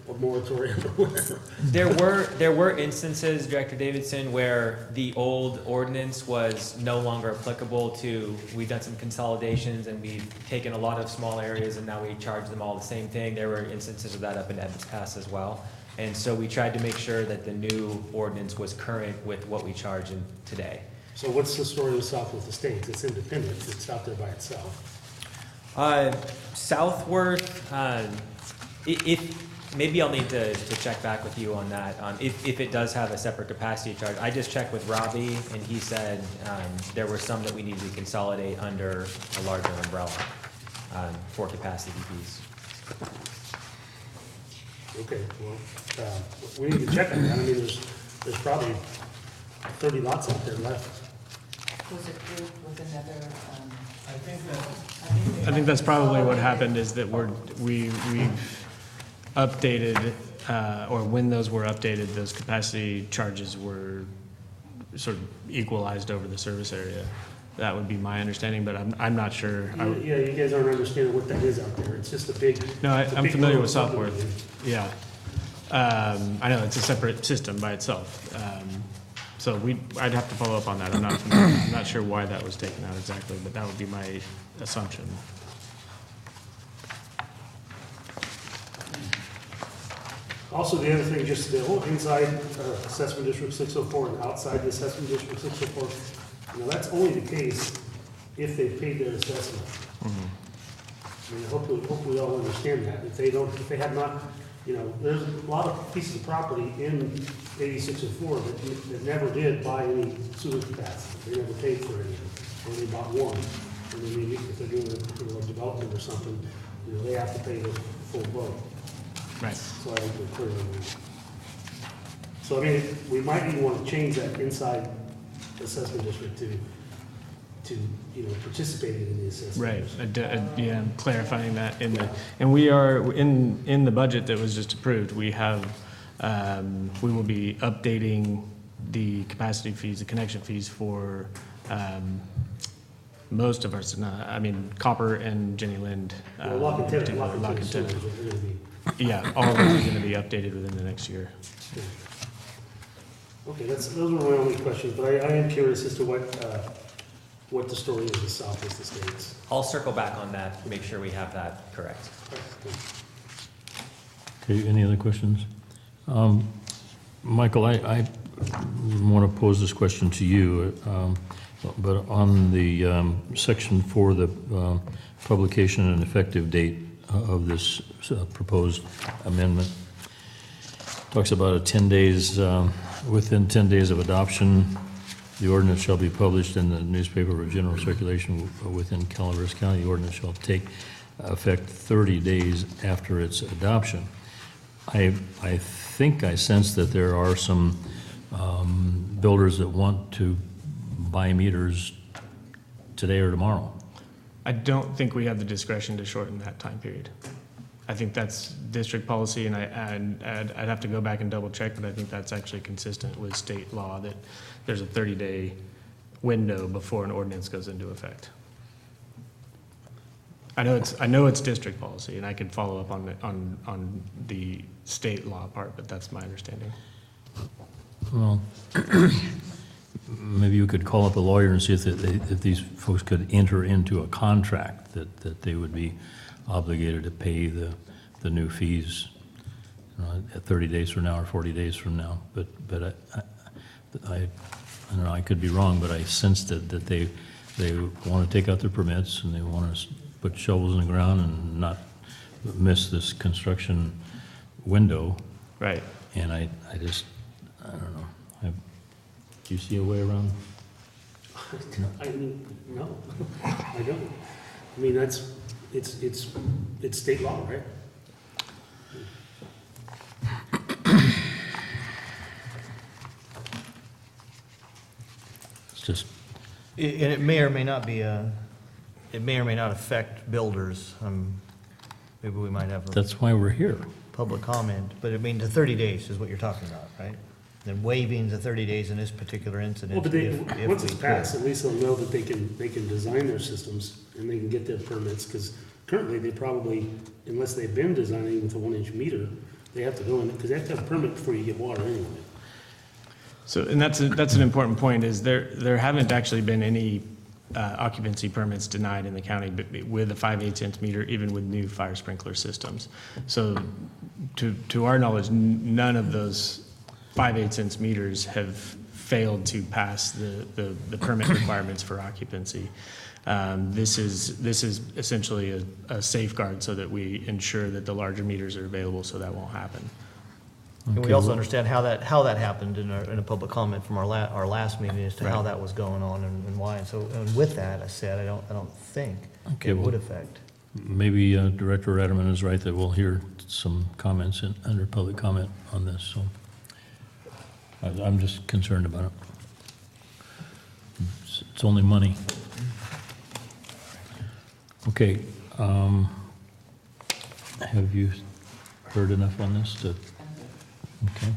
a moratorium or whatever. There were instances, Director Davidson, where the old ordinance was no longer applicable to, we've done some consolidations and we've taken a lot of small areas and now we charge them all the same thing. There were instances of that up in Evans Pass as well. And so we tried to make sure that the new ordinance was current with what we charge in today. So what's the story with Southwest Estates? It's independent. It's out there by itself. Southworth, maybe I'll need to check back with you on that. If it does have a separate capacity charge, I just checked with Robbie and he said there were some that we needed to consolidate under a larger umbrella for capacity fees. Okay, well, we need to check on that. I mean, there's probably 30 lots out there left. Was it approved with another, I think that's probably what happened, is that we've updated, or when those were updated, those capacity charges were sort of equalized over the service area. That would be my understanding, but I'm not sure. Yeah, you guys aren't understanding what that is out there. It's just a big. No, I'm big familiar road with Southworth. subdivision. Yeah. I know it's a separate system by itself. So I'd have to follow up on that. I'm not sure why that was taken out exactly, but that would be my assumption. Also, the other thing, just the whole inside assessment district 604 and outside the assessment district 604, now that's only the case if they've paid their assessment. I mean, hope we all understand that. If they have not, there's a lot of pieces of property in 8604 that never did buy any sewer capacity. They never paid for any, or they bought one. And then maybe if they're doing a development or something, they have to pay the full boat. Right. So I think we're clear on that. So I mean, we might even want to change that inside assessment district to participating in the assessment. Right, yeah, clarifying that and we are, in the budget that was just approved, we have, we will be updating the capacity fees, the connection fees for, most of our, Copper and Jenny Lind. Well, Lock and Tenant, particularly, Lock and Lock Tenant and is what they're gonna be. Yeah, all of those are gonna be updated within the next year. Okay, those are my only questions, but I am curious as to what the story is with South Vista Estates. I'll circle back on that, make sure we have that correct. Okay, any other questions? Michael, I want to pose this question to you, but on the section for the publication and effective date of this proposed amendment, talks about a 10 days, within 10 days of adoption, the ordinance shall be published in the newspaper of general circulation within Calaveras County. The ordinance shall take effect 30 days after its adoption. I think I sense that there are some builders that want to buy meters today or tomorrow. I don't think we have the discretion to shorten that time period. I think that's district policy, and I'd have to go back and double check, but I think that's actually consistent with state law, that there's a 30-day window before an ordinance goes into effect. I know it's district policy, and I could follow up on the state law part, but that's my understanding. Well, maybe you could call up a lawyer and see if these folks could enter into a contract that they would be obligated to pay the new fees at 30 days from now or 40 days from now. But I don't know, I could be wrong, but I sensed that they want to take out their permits and they want to put shovels in the ground and not miss this construction window. Right. And I don't know. Do you see a way around? No, I don't. I mean, it's state law, right? It's just, And it may or may not be it may or may not affect builders. Maybe we might have a that's why we're here. public comment, but I mean, the 30 days is what you're talking about, right? Then waiving the 30 days in this particular incident. Well, but if once we it's could. passed, at least they'll know that they can design their systems and they can get their permits, because currently they probably, unless they've been designing with a 1-inch meter, they have to go in, because they have to have a permit before you get water anyway. So, and that's an important point, is there haven't actually been any occupancy permits denied in the county with a 5/8" meter, even with new fire sprinkler systems. So to our knowledge, none of those 5/8" meters have failed to pass the permit requirements for occupancy. This is essentially a safeguard so that we ensure that the larger meters are available, so that won't happen. And we Okay, also well- understand how that happened in a public comment from our last meeting as to how Right. that was going on and why. And so, and with that, I said, I don't think Okay, it well- would affect. Maybe Director Radaman is right that we'll hear some comments under public comment on this, so I'm just concerned about it. It's only money. Okay, have you heard enough on this to, okay?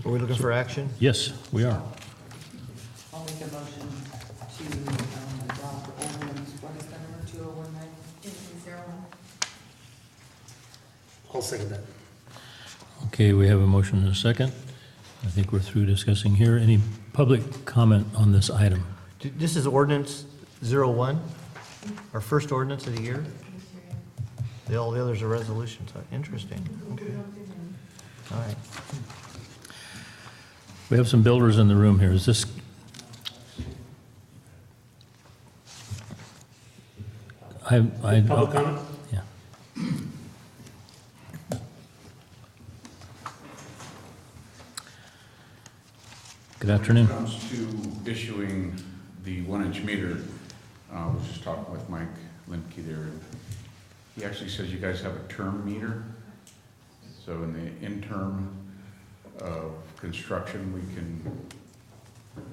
Are we looking for action? Yes, we are. I'll make a motion to adopt ordinance, what is that number, 2019? I'll second that. Okay, we have a motion and a second. I think we're through discussing here. Any public comment on this item? This is ordinance 01, our first ordinance of the year. All the others are resolutions. Interesting. Okay. All right. We have some builders in the room here. Is this? Public comment? Yeah. Good afternoon. When it comes to issuing the 1-inch meter, I was just talking with Mike Limke there, and he actually says you guys have a term meter. So in the interim of construction, we can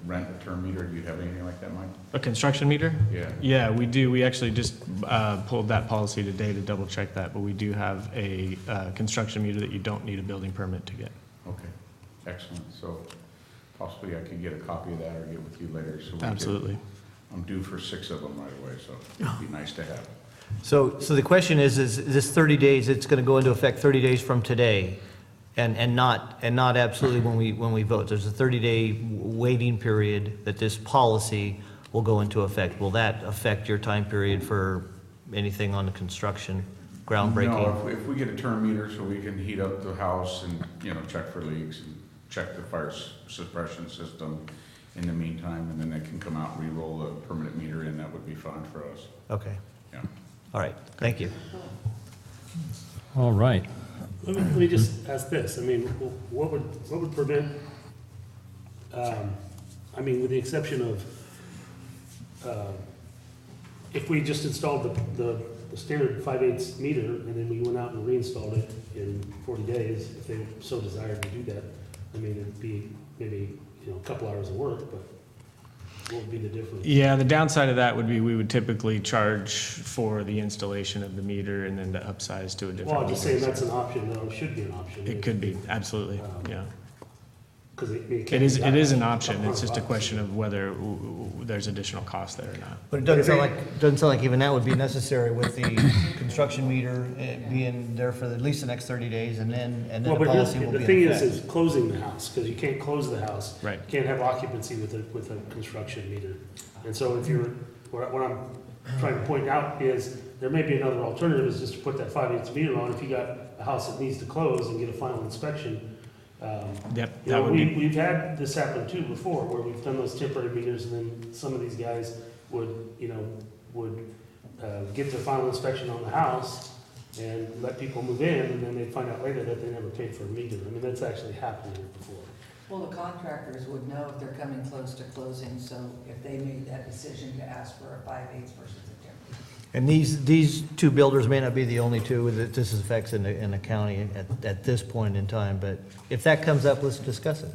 rent a term meter. Do you have anything like that, Mike? A construction meter? Yeah. Yeah, we do. We actually just pulled that policy today to double check that, but we do have a construction meter that you don't need a building permit to get. Okay, excellent. So possibly I can get a copy of that or get with you later. So we can- Absolutely. I'm due for 6 of them right away, so it'd be nice to have. So the question is this 30 days, it's going to go into effect 30 days from today, and not absolutely when we vote. There's a 30-day waiting period that this policy will go into effect. Will that affect your time period for anything on the construction, groundbreaking? No, if we get a term meter so we can heat up the house and, check for leaks and check the fire suppression system in the meantime, and then they can come out and re-roll a permanent meter in, that would be fine for us. Okay, Yeah. all right, thank you. All right. Let me just ask this, I mean, what would prevent, with the exception of, if we just installed the standard 5/8 meter, and then we went out and reinstalled it in 40 days, if they so desired to do that, it'd be maybe, a couple hours of work, but what would be the difference? Yeah, the downside of that would be we would typically charge for the installation of the meter and then to upsize to a different. Well, I'm just meter. saying that's an option, though, it should be an option. It could be, absolutely, yeah. Because It is an option. It's just a question of whether there's additional cost there or not. But it doesn't sound like even that would be necessary with the construction meter being there for at least the next 30 days, and then the Well, but policy will the be thing in is effect. closing the house, because you can't close the house. Right. You can't have occupancy with a construction meter. And so what I'm trying to point out is, there may be another alternative, is just to put that 5/8 meter on, if you got a house that needs to close and get a final inspection. Yep, that would be, We've had this happen too before, where we've done those temporary meters, and then some of these guys would give the final inspection on the house and let people move in, and then they'd find out later that they never paid for a meter. That's actually happened here before. Well, the contractors would know if they're coming close to closing, so if they made that decision to ask for a 5/8 versus a 10. And these two builders may not be the only two that this affects in the county at this point in time, but if that comes up, let's discuss it.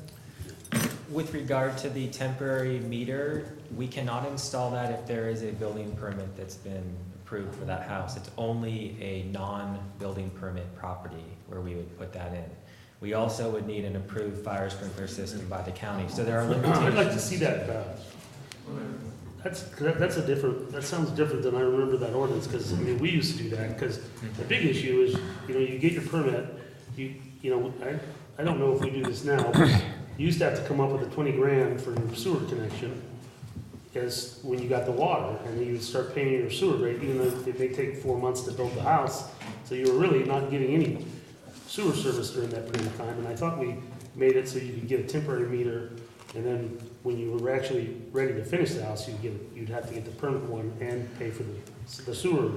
With regard to the temporary meter, we cannot install that if there is a building permit that's been approved for that house. It's only a non-building permit property where we would put that in. We also would need an approved fire sprinkler system by the county, so there are limitations. I'd like to see that. That's a different, that sounds different than I remember that ordinance, because, we used to do that, because the big issue is, you get your permit, I don't know if we do this now, but you used to have to come up with a 20 grand for your sewer connection, as when you got the water, and then you would start paying your sewer rate, even though it may take 4 months to build the house, so you were really not getting any sewer service during that period of time, and I thought we made it so you could get a temporary meter, and then when you were actually ready to finish the house, you'd have to get the permanent one and pay for the sewer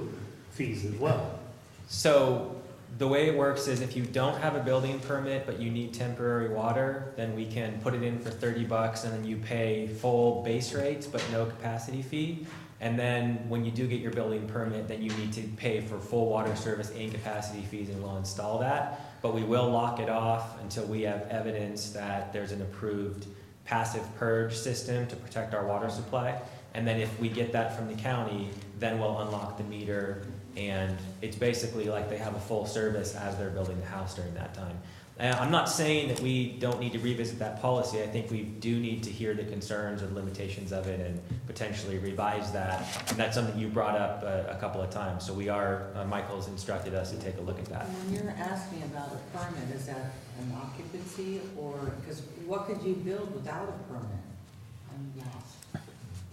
fees as well. So the way it works is if you don't have a building permit, but you need temporary water, then we can put it in for $30 and then you pay full base rates, but no capacity fee. And then when you do get your building permit, then you need to pay for full water service and capacity fees, and we'll install that. But we will lock it off until we have evidence that there's an approved passive purge system to protect our water supply. And then if we get that from the county, then we'll unlock the meter, and it's basically like they have a full service as they're building the house during that time. I'm not saying that we don't need to revisit that policy. I think we do need to hear the concerns and limitations of it and potentially revise that. And that's something you brought up a couple of times. So we are, Michael's instructed us to take a look at that. And when you're asking about a permit, is that an occupancy, or, because what could you build without a permit?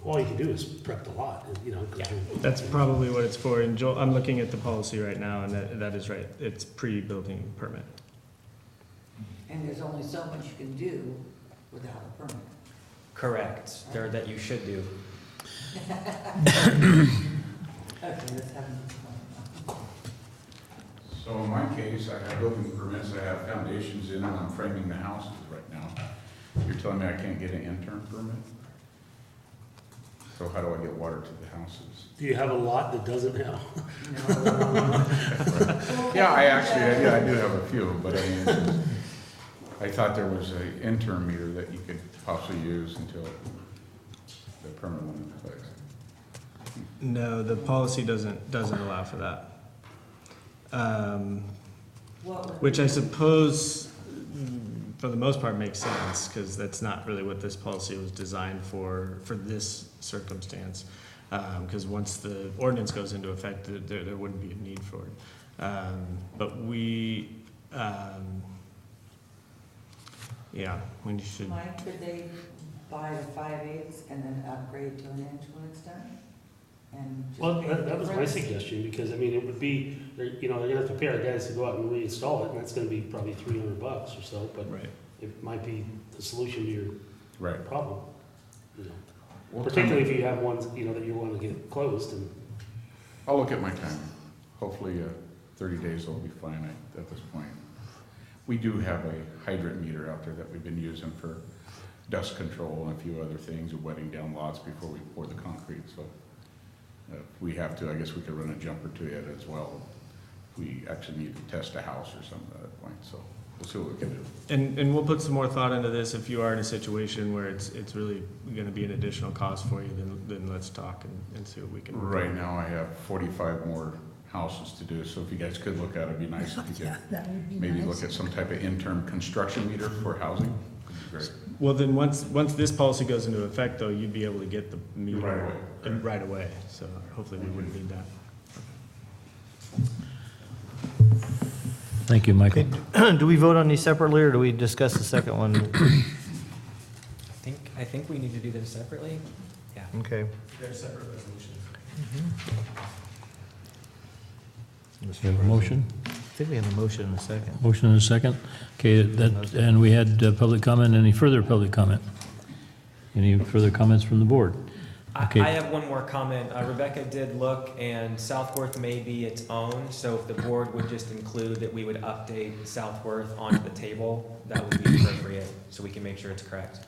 All you can do is prep the lot, 'cause Yeah. that's probably what it's for. And Joel, I'm looking at the policy right now, and that is right. It's pre-building permit. And there's only so much you can do without a permit. Correct, or that you should do. Okay, let's have them. So in my case, I have building permits, I have foundations in, and I'm framing the houses right now. You're telling me I can't get an interim permit? So how do I get water to the houses? Do you have a lot that doesn't have? Yeah, I do have a few, but I mean, it's just- I thought there was an interim meter that you could possibly use until the permit went into place. No, the policy doesn't allow for that. What would Which be- I suppose, for the most part, makes sense, because that's not really what this policy was designed for this circumstance. Because once the ordinance goes into effect, there wouldn't be a need for it. But we, yeah, we should, Mike, could they buy the 5/8 and then upgrade to an inch when it's done? And just Well, pay the that was my difference? suggestion, because, I mean, it would be, you know, they're gonna have to pay our guys to go out and reinstall it, and that's gonna be probably $300 or so, but right. it might be the solution to your Right. problem, you know. Well, Particularly if you have ones, you know, that you wanna get closed, and I'll look at my timing. Hopefully, 30 days will be fine at this point. We do have a hydrant meter out there that we've been using for dust control and a few other things, wetting down lots before we pour the concrete, so if we have to, I guess we could run a jumper to it as well. If we actually need to test a house or something at that point, so we'll see what we can do. And we'll put some more thought into this. If you are in a situation where it's really gonna be an additional cost for you, then let's talk and see what we can. Right now, I have 45 more houses to do, so if you guys could look at it, it'd be nice if you could That would be maybe nice. look at some type of interim construction meter for housing. Would be great. Well, then, once this policy goes into effect, though, you'd be able to get the meter. Right away. Right away, so hopefully we wouldn't need that. Thank you, Michael. Do we vote on these separately, or do we discuss the second one? I think we need to do them separately. Yeah. Okay. They're separate resolutions. We have a motion? I think we have a motion in a second. Motion and a second. Okay, and we had public comment. Any further public comment? Any further comments from the board? Okay. I have one more comment. Rebecca did look, and Southworth may be its own, so if the board would just include that we would update Southworth onto the table, that would be appropriate, so we can make sure it's correct.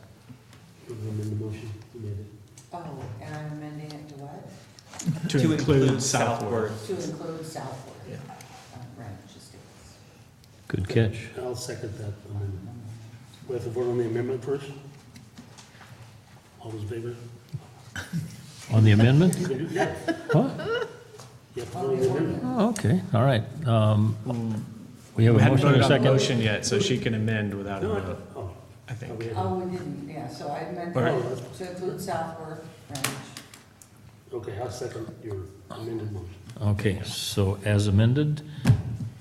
amend the motion, you made it. Oh, and I'm amending it to what? To include Southworth. To include Southwood. Yeah. Right, just it's. Good catch. I'll second that amendment. We have to vote on the amendment first? All those in favor? On the amendment? Yeah, Huh? you have to vote on the amendment. Oh, okay, all right. We have We a hadn't motion and voted a on the second. motion yet, so she can amend without a No, vote, oh, I think. we had- Oh, we didn't, yeah, so I meant All right. to include Southworth Ranch. Okay, I'll second your amended motion. Okay, so as amended,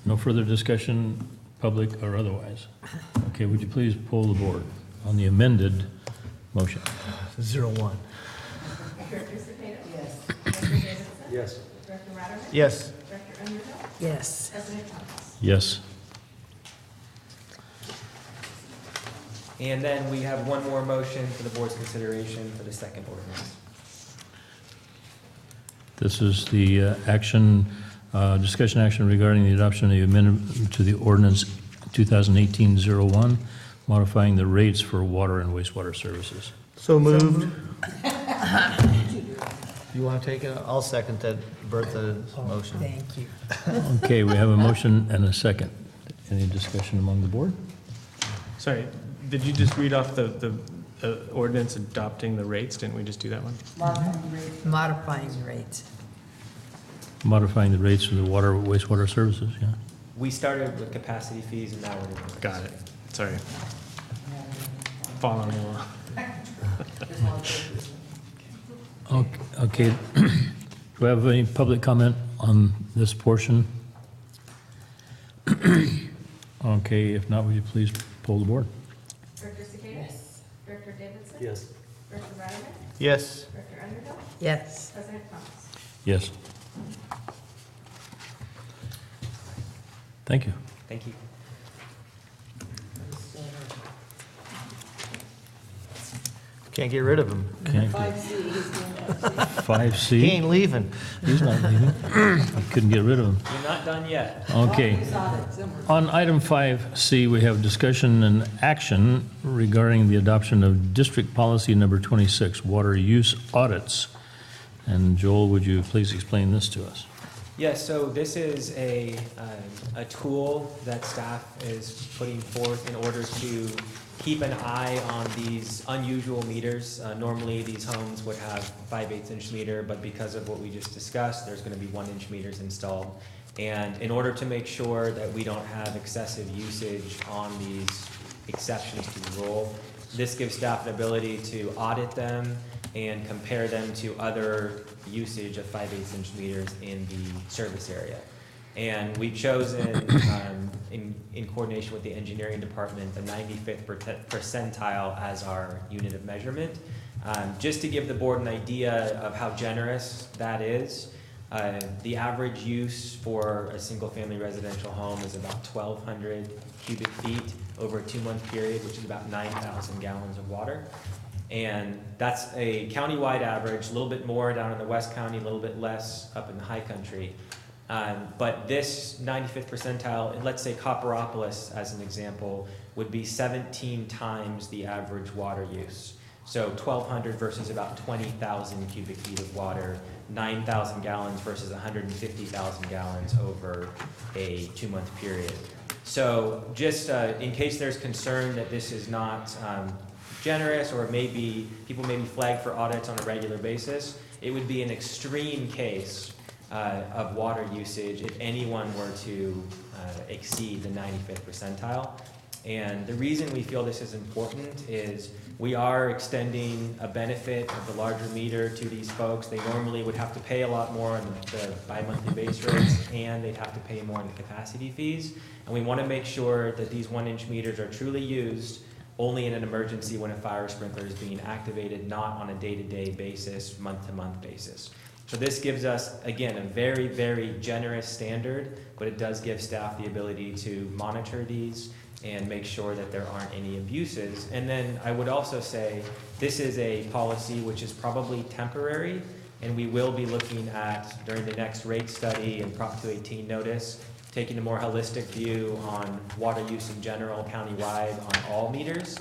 no further discussion, public or otherwise. Okay, would you please poll the board on the amended motion? 0-1. Director Cepeda? Yes. Director Davidson? Yes. Director Ratterman? Yes. Director Underhill? Yes. President Thomas? Yes. And then we have one more motion for the board's consideration for the second ordinance. This is the discussion action regarding the adoption of the amendment to the ordinance 2018-01, modifying the rates for water and wastewater services. So moved. You want to take it? I'll second that Bertha's motion. Thank you. Okay, we have a motion and a second. Any discussion among the board? Sorry, did you just read off the ordinance adopting the rates? Didn't we just do that one? Modifying the rates. Modifying the rates for the water, wastewater services, yeah. We started with capacity fees and now we're doing. Got it. Sorry. Following along. Okay, do we have any public comment on this portion? Okay, if not, would you please poll the board? Director Cepeda? Yes. Director Davidson? Yes. Director Ratterman? Yes. Director Underhill? Yes. President Thomas? Yes. Thank you. Thank you. So Can't get rid of him. Can't- 5C, he's doing 5C. 5C. He ain't leaving. He's not leaving. I couldn't get rid of him. You're not done yet. Okay. He's on it somewhere. On item 5C, we have discussion and action regarding the adoption of district policy number 26, water use audits. And Joel, would you please explain this to us? Yes, so this is a tool that staff is putting forth in order to keep an eye on these unusual meters. Normally, these homes would have 5/8" meter, but because of what we just discussed, there's gonna be 1" meters installed. And in order to make sure that we don't have excessive usage on these exceptions to the rule, this gives staff the ability to audit them and compare them to other usage of 5/8" meters in the service area. And we've chosen, in coordination with the engineering department, the 95th percentile as our unit of measurement. Just to give the board an idea of how generous that is, the average use for a single-family residential home is about 1,200 cubic feet over a 2-month period, which is about 9,000 gallons of water. And that's a countywide average, a little bit more down in the West County, a little bit less up in the high country. But this 95th percentile, let's say Copperopolis as an example, would be 17 times the average water use. So 1,200 versus about 20,000 cubic feet of water, 9,000 gallons versus 150,000 gallons over a 2-month period. So just in case there's concern that this is not generous, or maybe people may be flagged for audits on a regular basis, it would be an extreme case of water usage if anyone were to exceed the 95th percentile. And the reason we feel this is important is we are extending a benefit of the larger meter to these folks. They normally would have to pay a lot more on the bi-monthly base rates, and they'd have to pay more in the capacity fees. And we want to make sure that these 1" meters are truly used only in an emergency when a fire sprinkler is being activated, not on a day-to-day basis, month-to-month basis. So this gives us, again, a very, very generous standard, but it does give staff the ability to monitor these and make sure that there aren't any abuses. And then I would also say, this is a policy which is probably temporary, and we will be looking at, during the next rate study and Prop 218 notice, taking a more holistic view on water use in general, countywide, on all meters,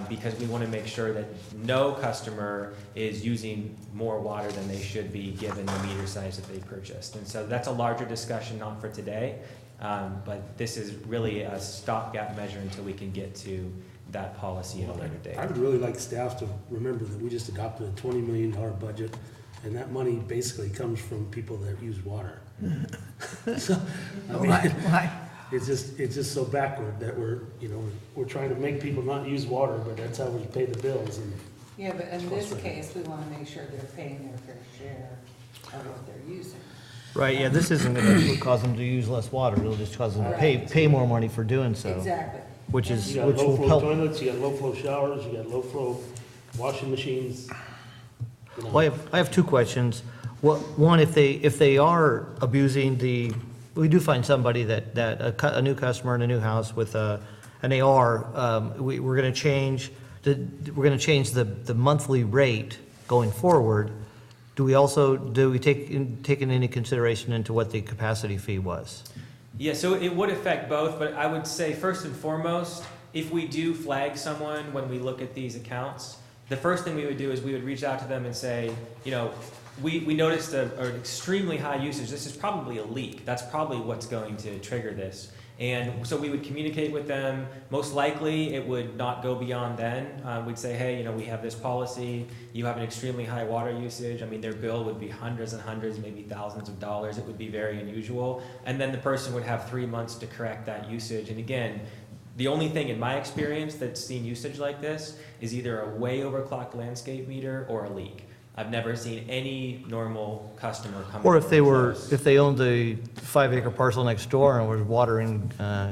because we want to make sure that no customer is using more water than they should be given the meter size that they purchased. And so that's a larger discussion, not for today, but this is really a stopgap measure until we can get to that policy at a later date. I would really like staff to remember that we just adopted a $20 million budget, and that money basically comes from people that use water. So, I mean, Why? it's just so backward that we're trying to make people not use water, but that's how we pay the bills. And Yeah, but in this case, we want to make sure they're paying their fair share of what they're using. Right, yeah, this isn't gonna cause them to use less water, it'll just cause them to pay more money for doing so. Exactly. Which you is, got which will low-flow help. toilets, you got low-flow showers, you got low-flow washing machines. Well, I have two questions. One, if they are abusing we do find somebody that a new customer in a new house with and they are, we're going to change the monthly rate going forward. Do we take into consideration into what the capacity fee was? Yeah, so it would affect both, but I would say first and foremost, if we do flag someone when we look at these accounts, the first thing we would do is we would reach out to them and say, we noticed an extremely high usage. This is probably a leak. That's probably what's going to trigger this. And so we would communicate with them. Most likely, it would not go beyond then. We'd say, hey, we have this policy. You have an extremely high water usage. I mean, their bill would be hundreds and hundreds, maybe thousands of dollars. It would be very unusual. And then the person would have 3 months to correct that usage. And again, the only thing in my experience that's seen usage like this is either a way overclocked landscape meter or a leak. I've never seen any normal customer come. Or if they owned a 5-acre parcel next door and were watering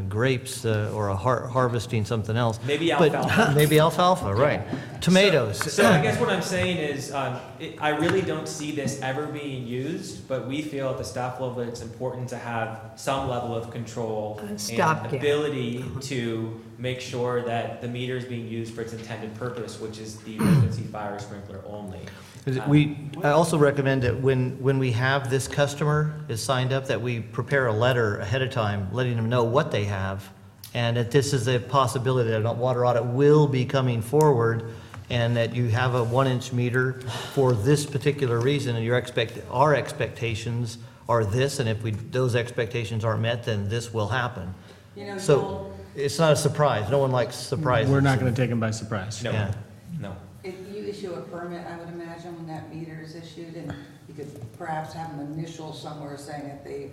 grapes or harvesting something else. Maybe But alfalfa. maybe alfalfa, right. Tomatoes. So I guess what I'm saying is, I really don't see this ever being used, but we feel at the staff level it's important to have some level of control and Stopgap. ability to make sure that the meter is being used for its intended purpose, which is the emergency fire sprinkler only. I also recommend that when we have this customer is signed up, that we prepare a letter ahead of time, letting them know what they have, and that this is a possibility that a water audit will be coming forward, and that you have a 1-inch meter for this particular reason, and our expectations are this, and if those expectations aren't met, then this will happen. You know, So Joel, it's not a surprise. No one likes surprises. We're not going to take them by surprise. No, Yeah. no. if you issue a permit, I would imagine when that meter is issued, and you could perhaps have an initial somewhere saying that they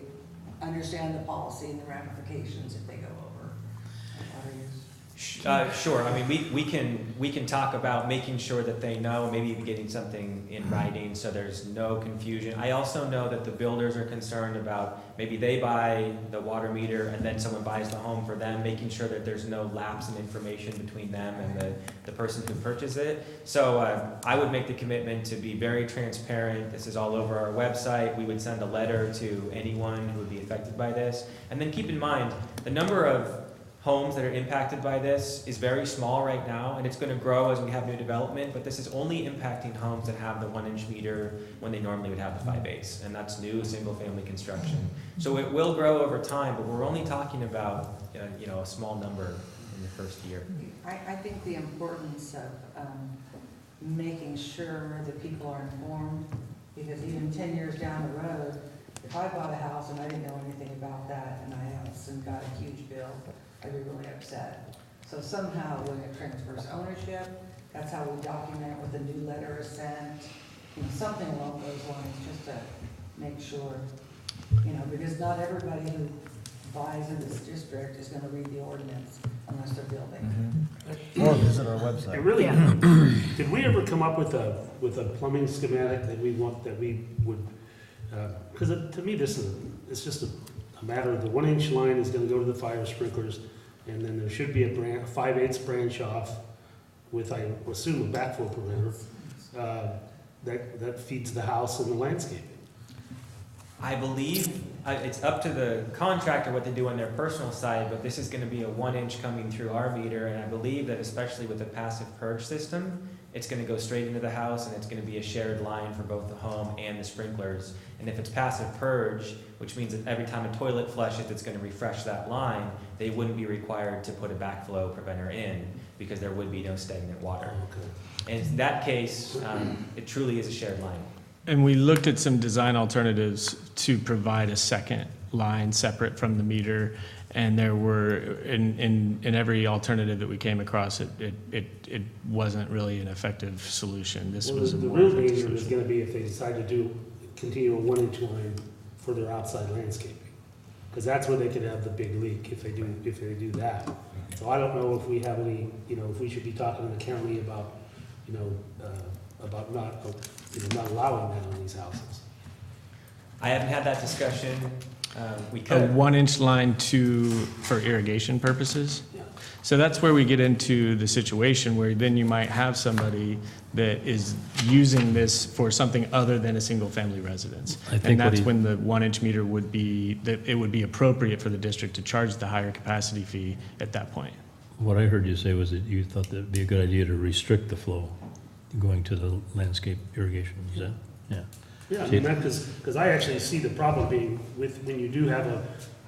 understand the policy and the ramifications if they go over water use. Sure, I mean, we can talk about making sure that they know, maybe even getting something in writing so there's no confusion. I also know that the builders are concerned about, maybe they buy the water meter and then someone buys the home for them, making sure that there's no lapse in information between them and the person who purchased it. So I would make the commitment to be very transparent. This is all over our website. We would send a letter to anyone who would be affected by this. And then keep in mind, the number of homes that are impacted by this is very small right now, and it's going to grow as we have new development, but this is only impacting homes that have the 1-inch meter when they normally would have the 5/8, and that's new single-family construction. So it will grow over time, but we're only talking about a small number in the first year. I think the importance of making sure that people are informed, because even 10 years down the road, if I bought a house and I didn't know anything about that, and I got a huge bill, I'd be really upset. So somehow when it transfers ownership, that's how we document what the new letter is sent, something along those lines, just to make sure, because not everybody who buys in this district is gonna read the ordinance unless they're building. Or visit our It website. really, did we ever come up with a plumbing schematic that we would, because to me, it's just a matter of the 1-inch line is gonna go to the fire sprinklers, and then there should be a 5/8 branch off with, I assume, a backflow preventer, that feeds the house and the landscaping. I believe it's up to the contractor what they do on their personal side, but this is going to be a 1-inch coming through our meter, and I believe that especially with the passive purge system, it's going to go straight into the house, and it's going to be a shared line for both the home and the sprinklers. And if it's passive purge, which means that every time a toilet flushes, it's going to refresh that line, they wouldn't be required to put a backflow preventer in, because there would be no stagnant water. And in that case, it truly is a shared line. And we looked at some design alternatives to provide a second line separate from the meter, and there were, in every alternative that we came across, it wasn't really an effective solution. This was a The more real effective danger is solution. gonna be if they decide to continue a 1-inch line for their outside landscaping. Because that's where they could have the big leak if they do that. So I don't know if we have any, if we should be talking to the county about, about not allowing that on these houses. I haven't had that discussion. We A could. 1-inch line for irrigation purposes. Yeah. So that's where we get into the situation where then you might have somebody that is using this for something other than a single-family residence. I think And what that's he- when the 1-inch meter would be, that it would be appropriate for the district to charge the higher capacity fee at that point. What I heard you say was that you thought that it'd be a good idea to restrict the flow going to the landscape irrigation, is that? Yeah. Yeah, I mean, because I actually see the problem being with, when you do have a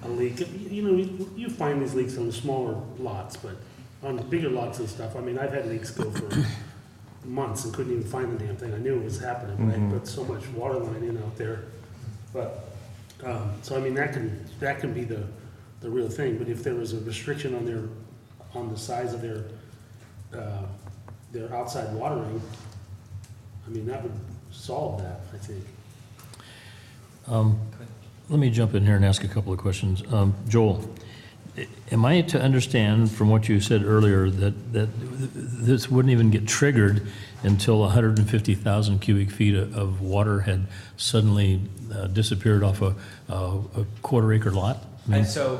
leak, you find these leaks on the smaller lots, but on the bigger lots and stuff, I mean, I've had leaks go for months and couldn't even find the damn thing. I knew it was happening, but I put so much water line in out there. But, so I mean, that can be the real thing, but if there was a restriction on the size of their outside watering, I mean, that would solve that, I think. Let me jump in here and ask a couple of questions. Joel, am I to understand from what you said earlier that this wouldn't even get triggered until 150,000 cubic feet of water had suddenly disappeared off a quarter-acre lot? I mean, And so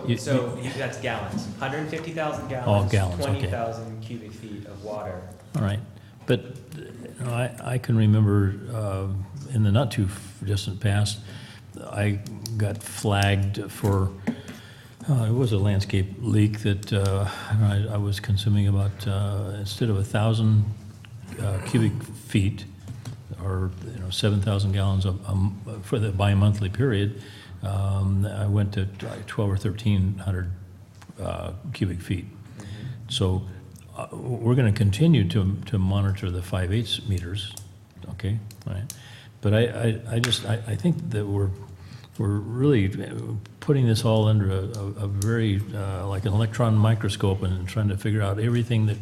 that's gallons, 150,000 gallons. Oh, gallons, okay. 20,000 cubic feet of water. All right. But you know, I can remember in the not too distant past, I got flagged for, it was a landscape leak that I was consuming about, instead of 1,000 cubic feet, or 7,000 gallons for the bi-monthly period, I went to 12 or 1,300 cubic feet. So we're going to continue to monitor the 5/8 meters, okay, right? But I think that we're really putting this all under a very like an electron microscope and trying to figure out everything that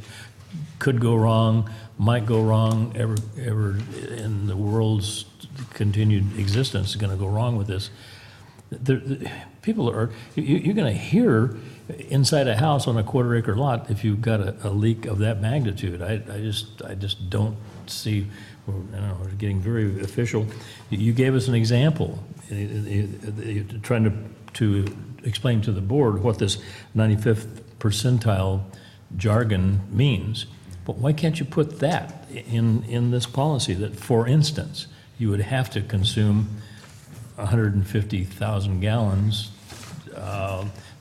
could go wrong, might go wrong, ever in the world's continued existence is going to go wrong with this. People are, you're going to hear inside a house on a quarter-acre lot if you've got a leak of that magnitude. I just don't see. I don't know, we're getting very official. You gave us an example, trying to explain to the board what this 95th percentile jargon means. But why can't you put that in this policy, that, for instance, you would have to consume 150,000 gallons?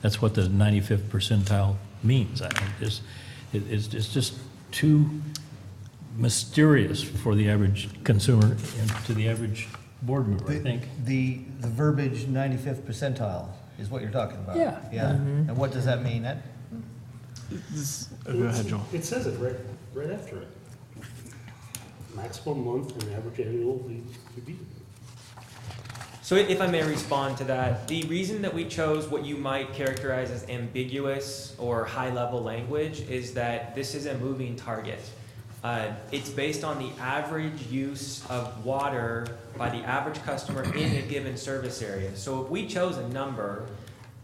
That's what the 95th percentile means. It's just too mysterious for the average consumer and to the average board member, I think. The verbiage 95th percentile is what you're talking about? Yeah. Yeah. And what does that mean? That, Go ahead, Joel. It says it right after it. Maximum month and average annual would be. So if I may respond to that, the reason that we chose what you might characterize as ambiguous or high-level language is that this is a moving target. It's based on the average use of water by the average customer in a given service area. So if we chose a number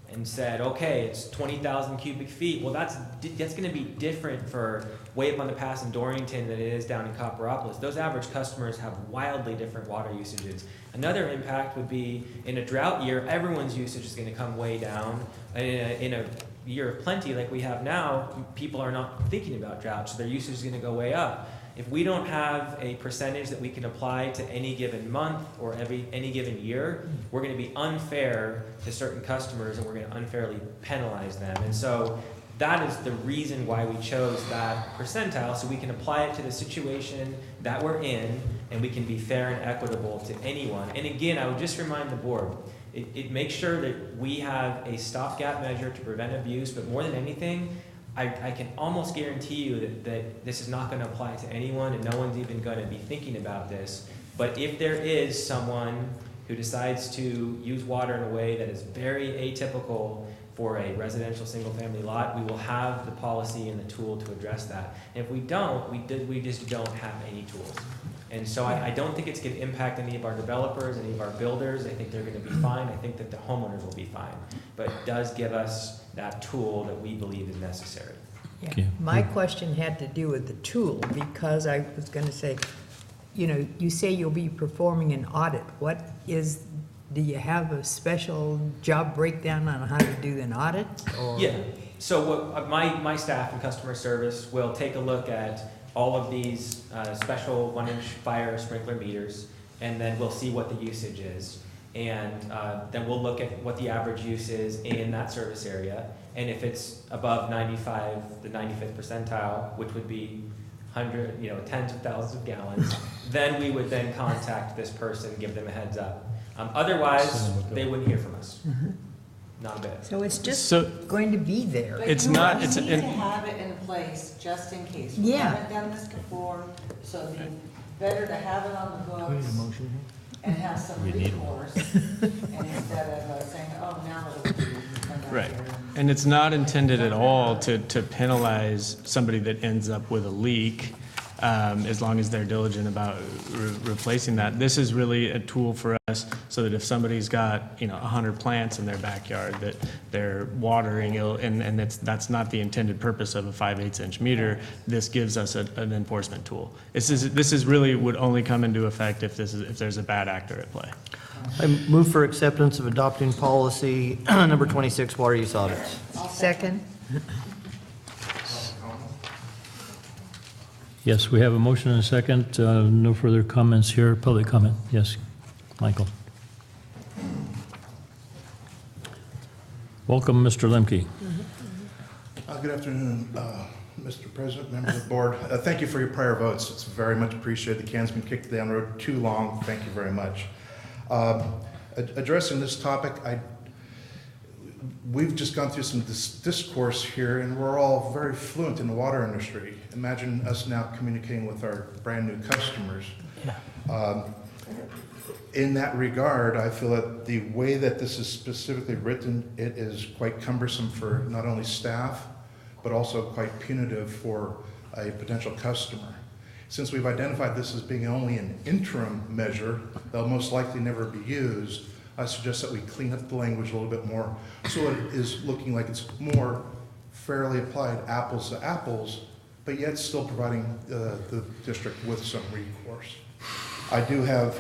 and said, okay, it's 20,000 cubic feet, well, that's going to be different for way up on the pass in Dorrington than it is down in Copperopolis. Those average customers have wildly different water usages. Another impact would be in a drought year, everyone's usage is going to come way down. In a year of plenty like we have now, people are not thinking about drought, so their usage is going to go way up. If we don't have a percentage that we can apply to any given month or any given year, we're going to be unfair to certain customers and we're going to unfairly penalize them. And so that is the reason why we chose that percentile, so we can apply it to the situation that we're in and we can be fair and equitable to anyone. And again, I would just remind the board, it makes sure that we have a stopgap measure to prevent abuse, but more than anything, I can almost guarantee you that this is not going to apply to anyone and no one's even going to be thinking about this. But if there is someone who decides to use water in a way that is very atypical for a residential single-family lot, we will have the policy and the tool to address that. And if we don't, we just don't have any tools. And so I don't think it's going to impact any of our developers, any of our builders. I think they're going to be fine. I think that the homeowners will be fine. But it does give us that tool that we believe is necessary. Yeah. Okay. My question had to do with the tool, because I was going to say, you say you'll be performing an audit. Do you have a special job breakdown on how to do an audit? Or? Yeah. So what my staff and customer service will take a look at all of these special 1-inch fire sprinkler meters, and then we'll see what the usage is. And then we'll look at what the average use is in that service area. And if it's above 95, the 95th percentile, which would be tens of thousands of gallons, then we would then contact this person, give them a heads up. Otherwise, they wouldn't hear from us. Not a bit. So it's just So- going to be there. But It's you know not- what? it's We need an- to have it in place just in case. We Yeah. haven't done this before, so it'd be better to have it on the books and have some We need recourse, and instead of saying, oh, now it'll be. come back Right. here. And it's not intended at all to penalize somebody that ends up with a leak, as long as they're diligent about replacing that. This is really a tool for us so that if somebody's got, 100 plants in their backyard that they're watering, and that's not the intended purpose of a 5/8 meter, this gives us an enforcement tool. This is really would only come into effect if there's a bad actor at play. I move for acceptance of adopting policy number 26, water use audits. Second? Yes, we have a motion and a second. No further comments here. Public comment. Yes, Michael. Welcome, Mr. Lemke. Good afternoon, Mr. President, members of the board. Thank you for your prior votes. It's very much appreciated. The can's been kicked down the road too long. Thank you very much. Addressing this topic, we've just gone through some discourse here, and we're all very fluent in the water industry. Imagine us now communicating with our brand new customers. In that regard, I feel that the way that this is specifically written, it is quite cumbersome for not only staff, but also quite punitive for a potential customer. Since we've identified this as being only an interim measure that'll most likely never be used, I suggest that we clean up the language a little bit more so it is looking like it's more fairly applied apples to apples, but yet still providing the district with some recourse. I do have,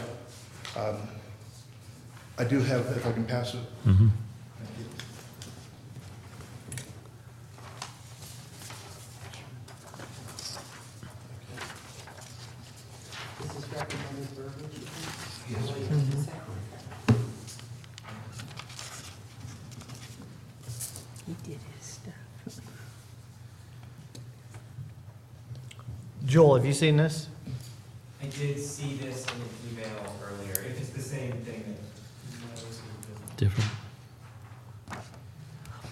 if I can pass it. Mm-hmm. Thank you. This is recommended verbiage. He did his stuff. Joel, have you seen this? I did see this in an email earlier. If it's the same thing that. Different.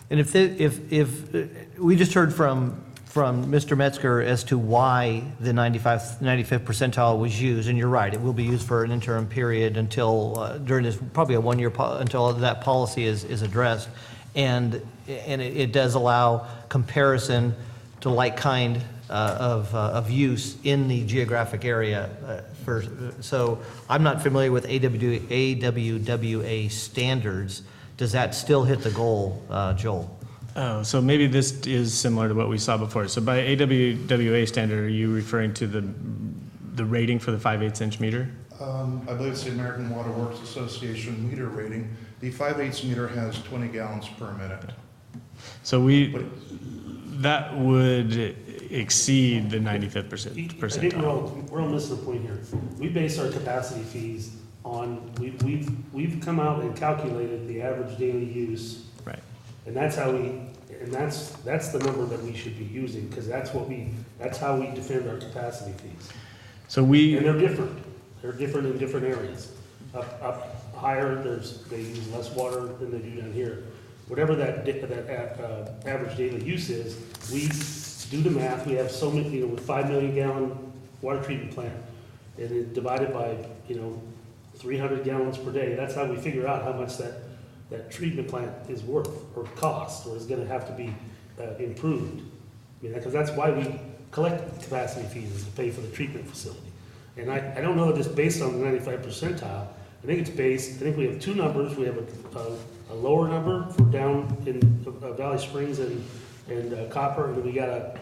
And if we just heard from Mr. Metzger as to why the 95th percentile was used, and you're right, it will be used for an interim period until, during this, probably a one-year, until that policy is addressed. And it does allow comparison to like kind of use in the geographic area. So I'm not familiar with AWWA standards. Does that still hit the goal, Joel? Oh, so maybe this is similar to what we saw before. So by AWWA standard, are you referring to the rating for the 5/8 inch meter? I believe it's the American Water Works Association meter rating. The 5/8 meter has 20 gallons per minute. So that would exceed the 95th I think percentile. we're all missing the point here. We base our capacity fees on, we've come out and calculated the average daily use. Right. And that's how that's the number that we should be using, because that's how we defend our capacity fees. So And they're different. They're different in different areas. Up higher, they use less water than they do down here. Whatever that average daily use is, we do the math. We have so many, with 5 million gallon water treatment plant, and it divided by 300 gallons per day. That's how we figure out how much that treatment plant is worth or cost or is going to have to be improved. Because that's why we collect capacity fees, is to pay for the treatment facility. And I don't know that it's based on the 95th percentile. I think we have two numbers. We have a lower number for down in Valley Springs and Copper, and then we got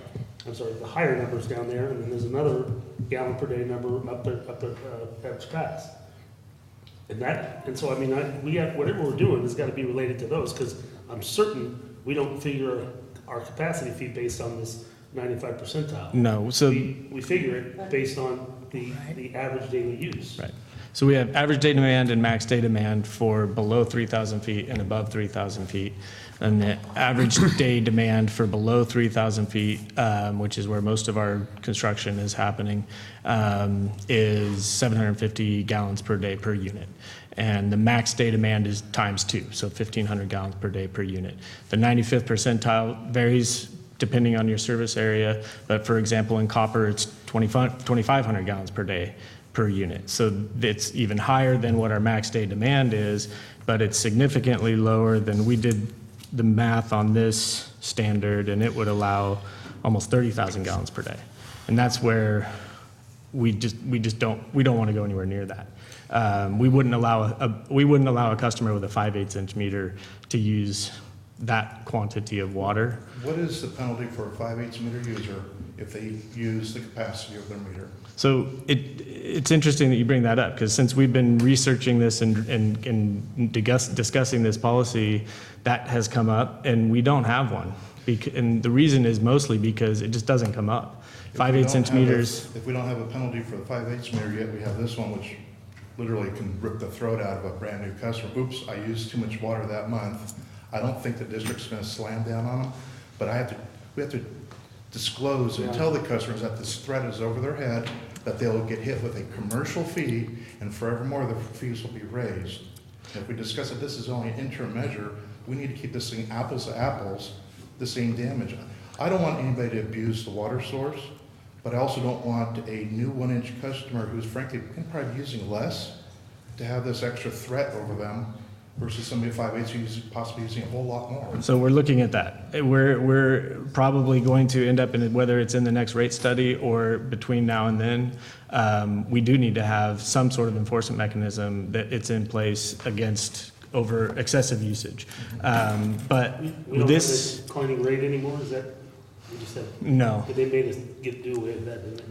the higher numbers down there, and then there's another gallon per day number up at Pepper's Pass. And so we have, whatever we're doing has got to be related to those, because I'm certain we don't figure our capacity fee based on this 95 percentile. No, so We figure it based on the average daily use. right. So we have average day demand and max day demand for below 3,000 feet and above 3,000 feet. And the average day demand for below 3,000 feet, which is where most of our construction is happening, is 750 gallons per day per unit. And the max day demand is times 2, so 1,500 gallons per day per unit. The 95th percentile varies depending on your service area, but for example, in Copper, it's 2,500 gallons per day per unit. So it's even higher than what our max day demand is, but it's significantly lower than we did the math on this standard, and it would allow almost 30,000 gallons per day. And that's where we don't want to go anywhere near that. We wouldn't allow a customer with a 5/8 inch meter to use that quantity of water. What is the penalty for a 5/8 meter user if they use the capacity of their meter? So it's interesting that you bring that up, because since we've been researching this and discussing this policy, that has come up, and we don't have one. And the reason is mostly because it just doesn't come up. 5/8 inch meters. If we don't have a penalty for the 5/8 meter yet, we have this one, which literally can rip the throat out of a brand-new customer. Oops, I used too much water that month. I don't think the district's gonna slam down on them, but we have to disclose and tell the customers that this threat is over their head, that they'll get hit with a commercial fee, and forevermore, the fees will be raised. And if we discuss that this is only an interim measure, we need to keep this thing apples to apples, the same damage. I don't want anybody to abuse the water source, but I also don't want a new 1-inch customer who's frankly probably using less to have this extra threat over them versus somebody at 5/8 who's possibly using a whole lot more. So we're looking at that. We're probably going to end up in, whether it's in the next rate study or between now and then, we do need to have some sort of enforcement mechanism that it's in place against over excessive usage. But We don't have this, this declining rate anymore, is that, you just said, no. they made us do away with that, didn't they?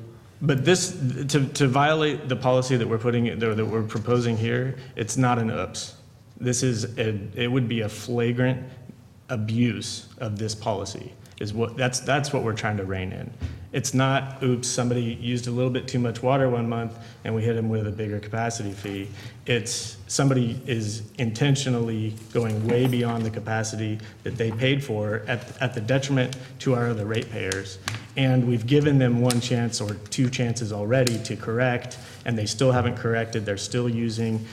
But this, to violate the policy that we're that we're proposing here, it's not an oops. This is, it would be a flagrant abuse of this policy, that's what we're trying to rein in. It's not, oops, somebody used a little bit too much water one month and we hit them with a bigger capacity fee. It's somebody is intentionally going way beyond the capacity that they paid for at the detriment to our other ratepayers. And we've given them one chance or two chances already to correct, and they still haven't corrected. They're still using,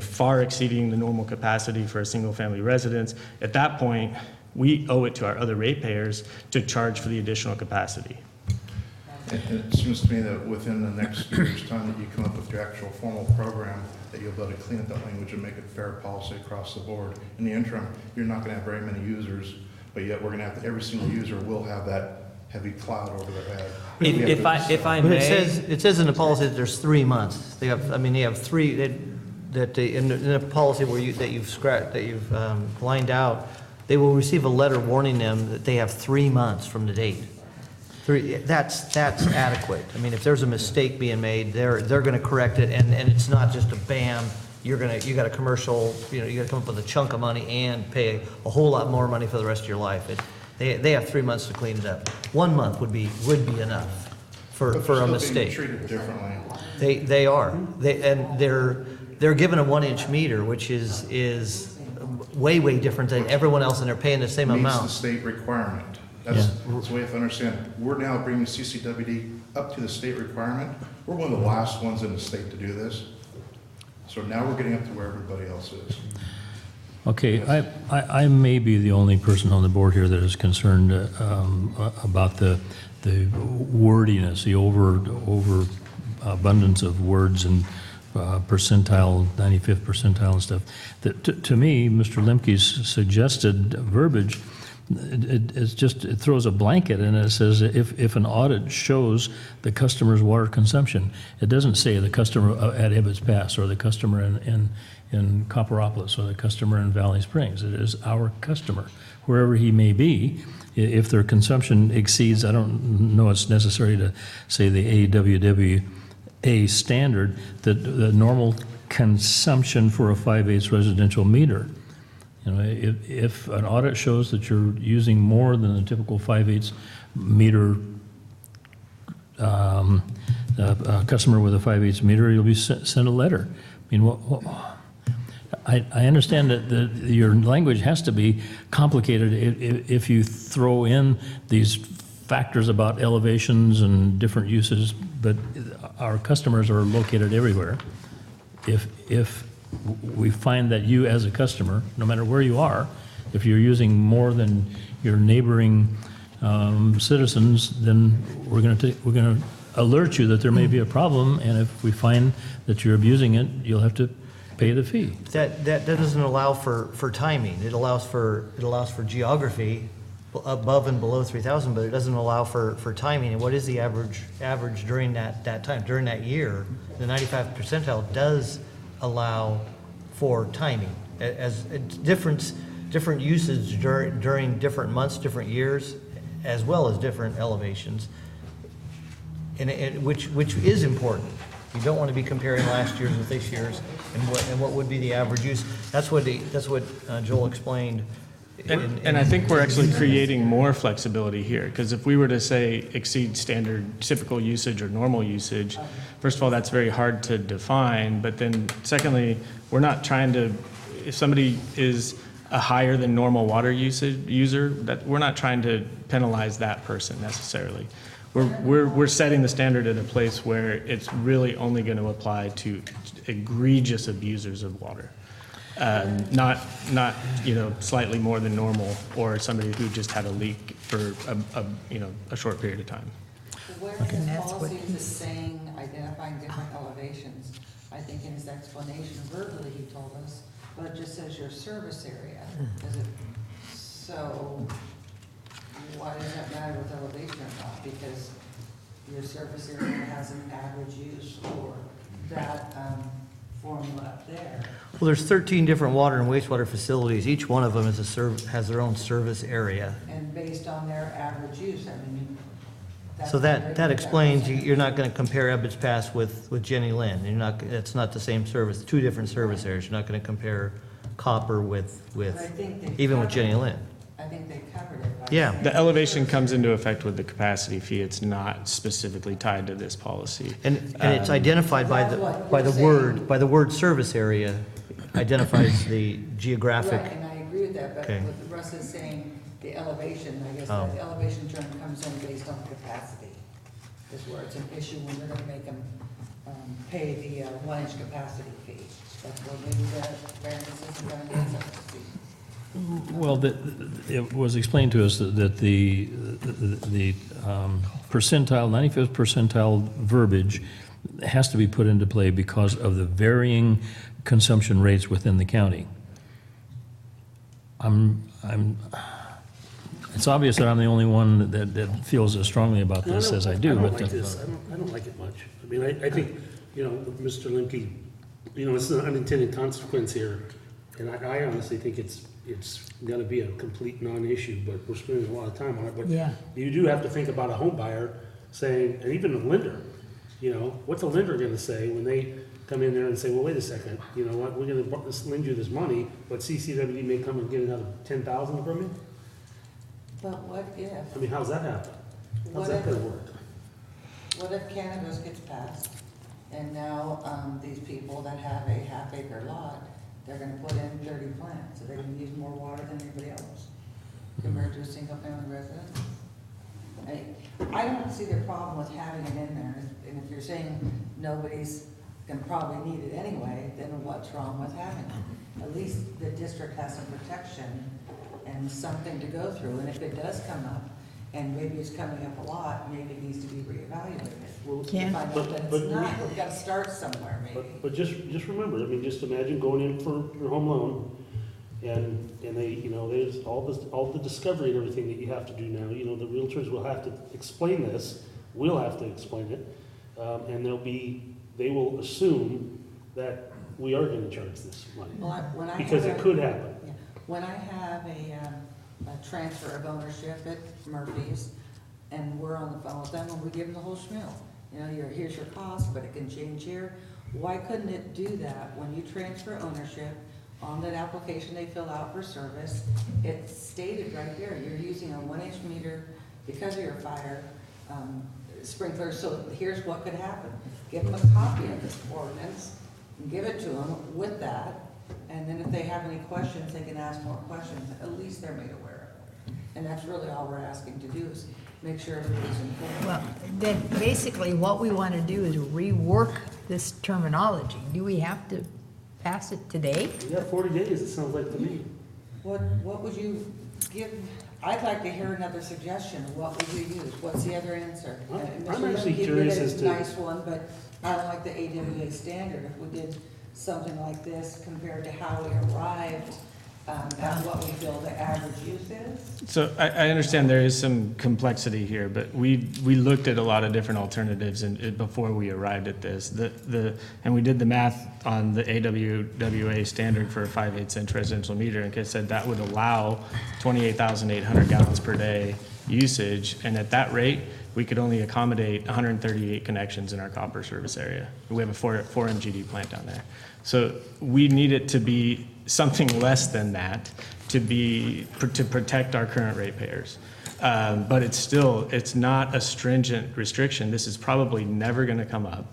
far exceeding the normal capacity for a single-family residence. At that point, we owe it to our other ratepayers to charge for the additional capacity. And it seems to me that within the next year's time that you come up with your actual formal program, that you'll be able to clean up that language and make it fair policy across the board. In the interim, you're not gonna have very many users, but yet we're gonna have, every single user will have that heavy cloud over their head. If I But may. it says in the policy that there's 3 months. They have three, in the policy where that you've lined out, they will receive a letter warning them that they have 3 months from the date. That's adequate. I mean, if there's a mistake being made, they're gonna correct it, and it's not just a bam, you got a commercial, you gotta come up with a chunk of money and pay a whole lot more money for the rest of your life. They have 3 months to clean it up. 1 month would be enough for a mistake. But they're still being treated differently. They are. They're given a 1-inch meter, which is way different than everyone else, and they're paying the same Meets the amount. state requirement. That's the way you have to understand. We're now bringing CCWD up to the state requirement. We're one of the last ones in the state to do this. So now we're getting up to where everybody else is. Okay, I may be the only person on the board here that is concerned about the wordiness, the overabundance of words and percentile, 95th percentile and stuff. To me, Mr. Lemke's suggested verbiage, it throws a blanket and it says if an audit shows the customer's water consumption. It doesn't say the customer at Ebbets Pass or the customer in Copperopolis or the customer in Valley Springs. It is our customer, wherever he may be. If their consumption exceeds, I don't know it's necessary to say the AWWA standard, the normal consumption for a 5/8 residential meter. If an audit shows that you're using more than the typical 5/8 meter, a customer with a 5/8 meter, you'll be sent a letter. I mean, I understand that your language has to be complicated if you throw in these factors about elevations and different uses, but our customers are located everywhere. If we find that you as a customer, no matter where you are, if you're using more than your neighboring citizens, then we're going to alert you that there may be a problem, and if we find that you're abusing it, you'll have to pay the fee. That doesn't allow for timing. It allows for geography above and below 3,000, but it doesn't allow for timing. And what is the average during that time, during that year? The 95th percentile does allow for timing as different usage during different months, different years, as well as different elevations, and which is important. You don't want to be comparing last year's with this year's and what would be the average use. That's what Joel explained And I think we're actually creating more flexibility here, because if we were to say exceed standard typical usage or normal usage, first of all, that's very hard to define, but then secondly, we're not trying to, if somebody is a higher than normal water user, that we're not trying to penalize that person necessarily. We're setting the standard at a place where it's really only going to apply to egregious abusers of water. Not slightly more than normal, or somebody who just had a leak for a short period of time. Where And his that's what policy is he's- saying, identifying different elevations, I think in his explanation verbally, he told us, but it just says your service area. Does it, so why does that matter with elevation or not? Because your service area has an average use for that, formula up there. Well, there's 13 different water and wastewater facilities. Each one of them has their own service area. And based on their average use, I mean, that's. So that explains, you're not going to compare Ebbets Pass with Jenny Lynn. You're not, it's not the same service, two different service areas. You're not going to compare Copper with, But I think they even with covered Jenny it. Lynn. I think they covered it. By Yeah. saying The elevation comes into effect with the capacity fee. It's not specifically tied to this policy. And it's identified by the word service area, identifies the geographic. Right, and I agree with that, but Okay. what Russ is saying, the elevation, I guess Oh. the elevation term comes in based on capacity, is where it's an issue when you're gonna make them, pay the, 1-inch capacity fee. That's where maybe the variances are gonna get some fee. Well, it was explained to us that the percentile, 95th percentile verbiage has to be put into play because of the varying consumption rates within the county. It's obvious that I'm the only one that feels as strongly about this as I do, I don't but like this. I don't like it much. I mean, I think, Mr. Limke, it's an unintended consequence here. And I honestly think it's gonna be a complete non-issue, but we're spending a lot of time on it. But Yeah. you do have to think about a home buyer saying, and even a lender, what's a lender gonna say when they come in there and say, well, wait a second, you know what, we're gonna lend you this money, but CCWD may come and get another 10,000 from you? But what if, I mean, how's that happen? How's what that if, gonna work? what if cannabis gets passed, and now, these people that have a half-acre lot, they're gonna put in 30 plants, so they're gonna use more water than anybody else, compared to a single-family residence? I don't see the problem with having it in there, and if you're saying nobody's gonna probably need it anyway, then what's wrong with having it? At least the district has some protection and something to go through, and if it does come up, and maybe it's coming up a lot, maybe it needs to be reevaluated. Well, Ken? If I know that But- it's not, we've gotta start somewhere, maybe. But just remember, I mean, just imagine going in for your home loan, and they, there's all the discovery and everything that you have to do now, the realtors will have to explain this, we'll have to explain it, and they will assume that we are gonna charge this money, Well, when I because have it a- could happen. Yeah. When I have a transfer of ownership at Murphy's, and we're on the phone with them, and we give them the whole schmeal. Here's your cost, but it can change here. Why couldn't it do that when you transfer ownership on that application they fill out for service? It's stated right there, you're using a 1-inch meter because of your fire sprinkler, so here's what could happen. Give them a copy of this ordinance, and give it to them with that, and then if they have any questions, they can ask more questions. At least they're made aware of it. And that's really all we're asking to do, is make sure everybody's informed. Well, then basically what we want to do is rework this terminology. Do we have to pass it today? You got 40 days, it sounds like to me. What would you give, I'd like to hear another suggestion. What would you use? What's the other answer? I'm Mr. actually Lemke did curious a as to- Nice one, but I don't like the AWA standard. If we did something like this compared to how we arrived at what we feel the average use is. So I understand there is some complexity here, but we looked at a lot of different alternatives before we arrived at this. And we did the math on the AWWA standard for a 5/8 inch residential meter, and it said that would allow 28,800 gallons per day usage, and at that rate, we could only accommodate 138 connections in our copper service area. We have a 4 MGD plant down there. So we need it to be something less than that to protect our current ratepayers. But it's not a stringent restriction. This is probably never going to come up.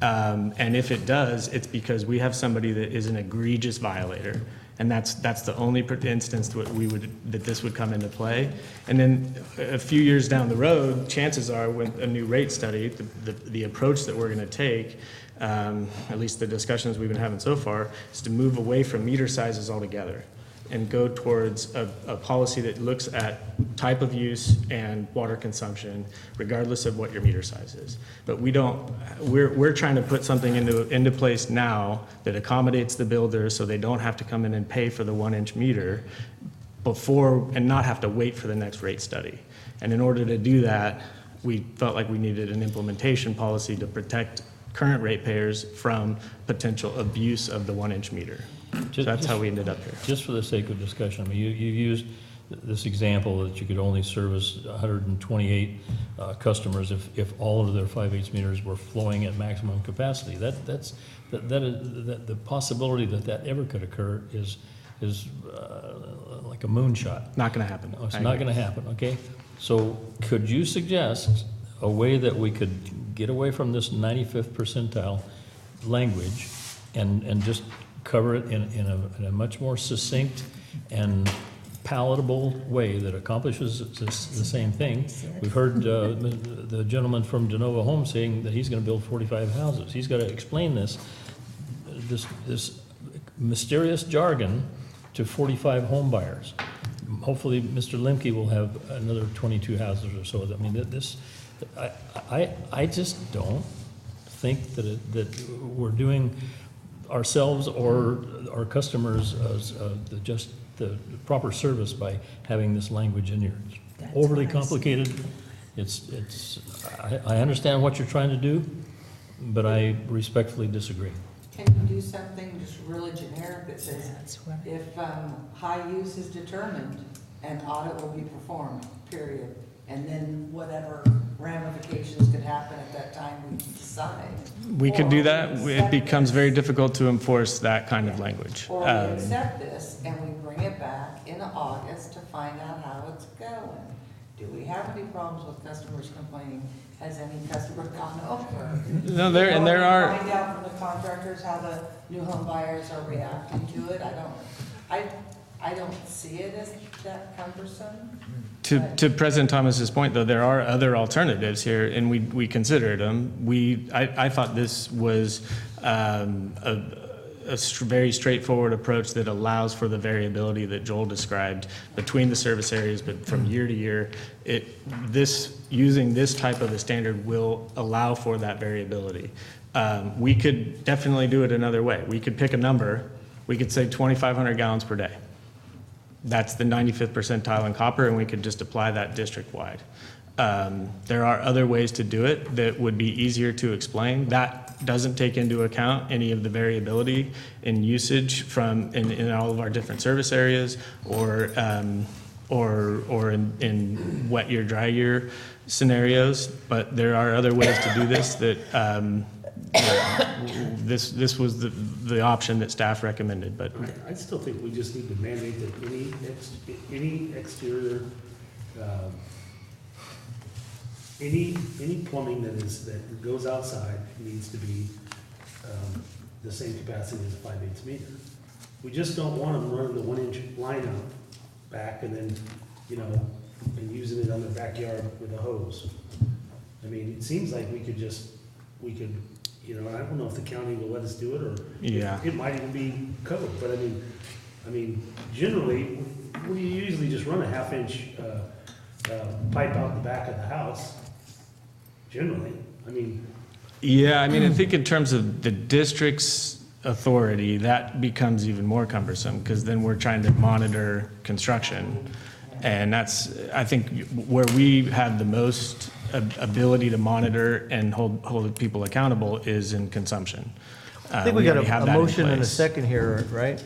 And if it does, it's because we have somebody that is an egregious violator. And that's the only instance that this would come into play. And then a few years down the road, chances are with a new rate study, the approach that we're going to take, at least the discussions we've been having so far, is to move away from meter sizes altogether and go towards a policy that looks at type of use and water consumption, regardless of what your meter size is. But we're trying to put something into place now that accommodates the builder so they don't have to come in and pay for the 1-inch meter before, and not have to wait for the next rate study. And in order to do that, we felt like we needed an implementation policy to protect current ratepayers from potential abuse of the 1-inch meter. So that's how we ended up here. Just for the sake of discussion, I mean, you used this example that you could only service 128 customers if all of their 5/8 meters were flowing at maximum capacity. The possibility that ever could occur is like a moonshot. Not going to happen. Oh, it's not going to happen, okay? So could you suggest a way that we could get away from this 95th percentile language and just cover it in a much more succinct and palatable way that accomplishes the same thing? We've heard the gentleman from Genova Home saying that he's going to build 45 houses. He's got to explain this mysterious jargon to 45 home buyers. Hopefully, Mr. Lemke will have another 22 houses or so. I mean, I just don't think that we're doing ourselves or our customers the proper service by having this language in here. It's overly complicated. I understand what you're trying to do, but I respectfully disagree. Can you do something just really generic that says, if high use is determined, an audit will be performed, period? And then whatever ramifications could happen at that time, we decide. We could do that. It becomes very difficult to enforce that kind of language. Or we accept this and we bring it back in August to find out how it's going. Do we have any problems with customers complaining? Has any customer gone over? No, there are. Find out from the contractors how the new home buyers are reacting to it. I don't see it as that cumbersome. To President Thomas's point, though, there are other alternatives here, and we considered them. I thought this was a very straightforward approach that allows for the variability that Joel described between the service areas, but from year to year, using this type of a standard will allow for that variability. We could definitely do it another way. We could pick a number. We could say 2,500 gallons per day. That's the 95th percentile in copper, and we could just apply that district-wide. There are other ways to do it that would be easier to explain. That doesn't take into account any of the variability in usage in all of our different service areas or in wet year, dry year scenarios. But there are other ways to do this that this was the option that staff recommended. But I still think we just need to mandate that any exterior, any plumbing that goes outside needs to be the same capacity as a 5/8 meter. We just don't want them running the 1-inch line out back and then, and using it on their backyard with a hose. I mean, it seems like we could, I don't know if the county will let us do it, or yeah, it might even be code, but I mean, generally, we usually just run a 1/2-inch pipe out the back of the house, generally, I think in terms of the district's authority, that becomes even more cumbersome, because then we're trying to monitor construction, and that's, I think, where we have the most ability to monitor and hold people accountable is in consumption. I think we got a motion and a second here, right?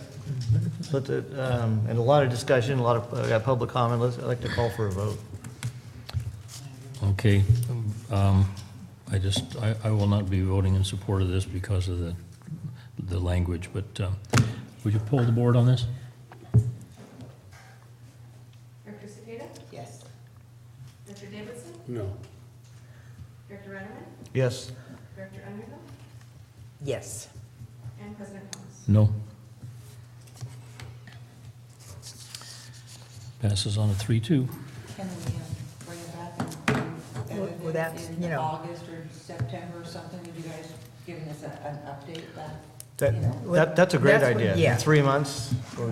And a lot of discussion, got public comment. I'd like to call for a vote. Okay. I will not be voting in support of this because of the language, but would you poll the board on this? No. Director Reimerman, Yes. Director Underhill, Yes. and President Thomas. No. Passes on a 3-2. Can we bring it back and edit Well, that's, it in you know. August or September or something? Would you guys giving us an update back? That's a great That's what- idea. yeah. 3 months or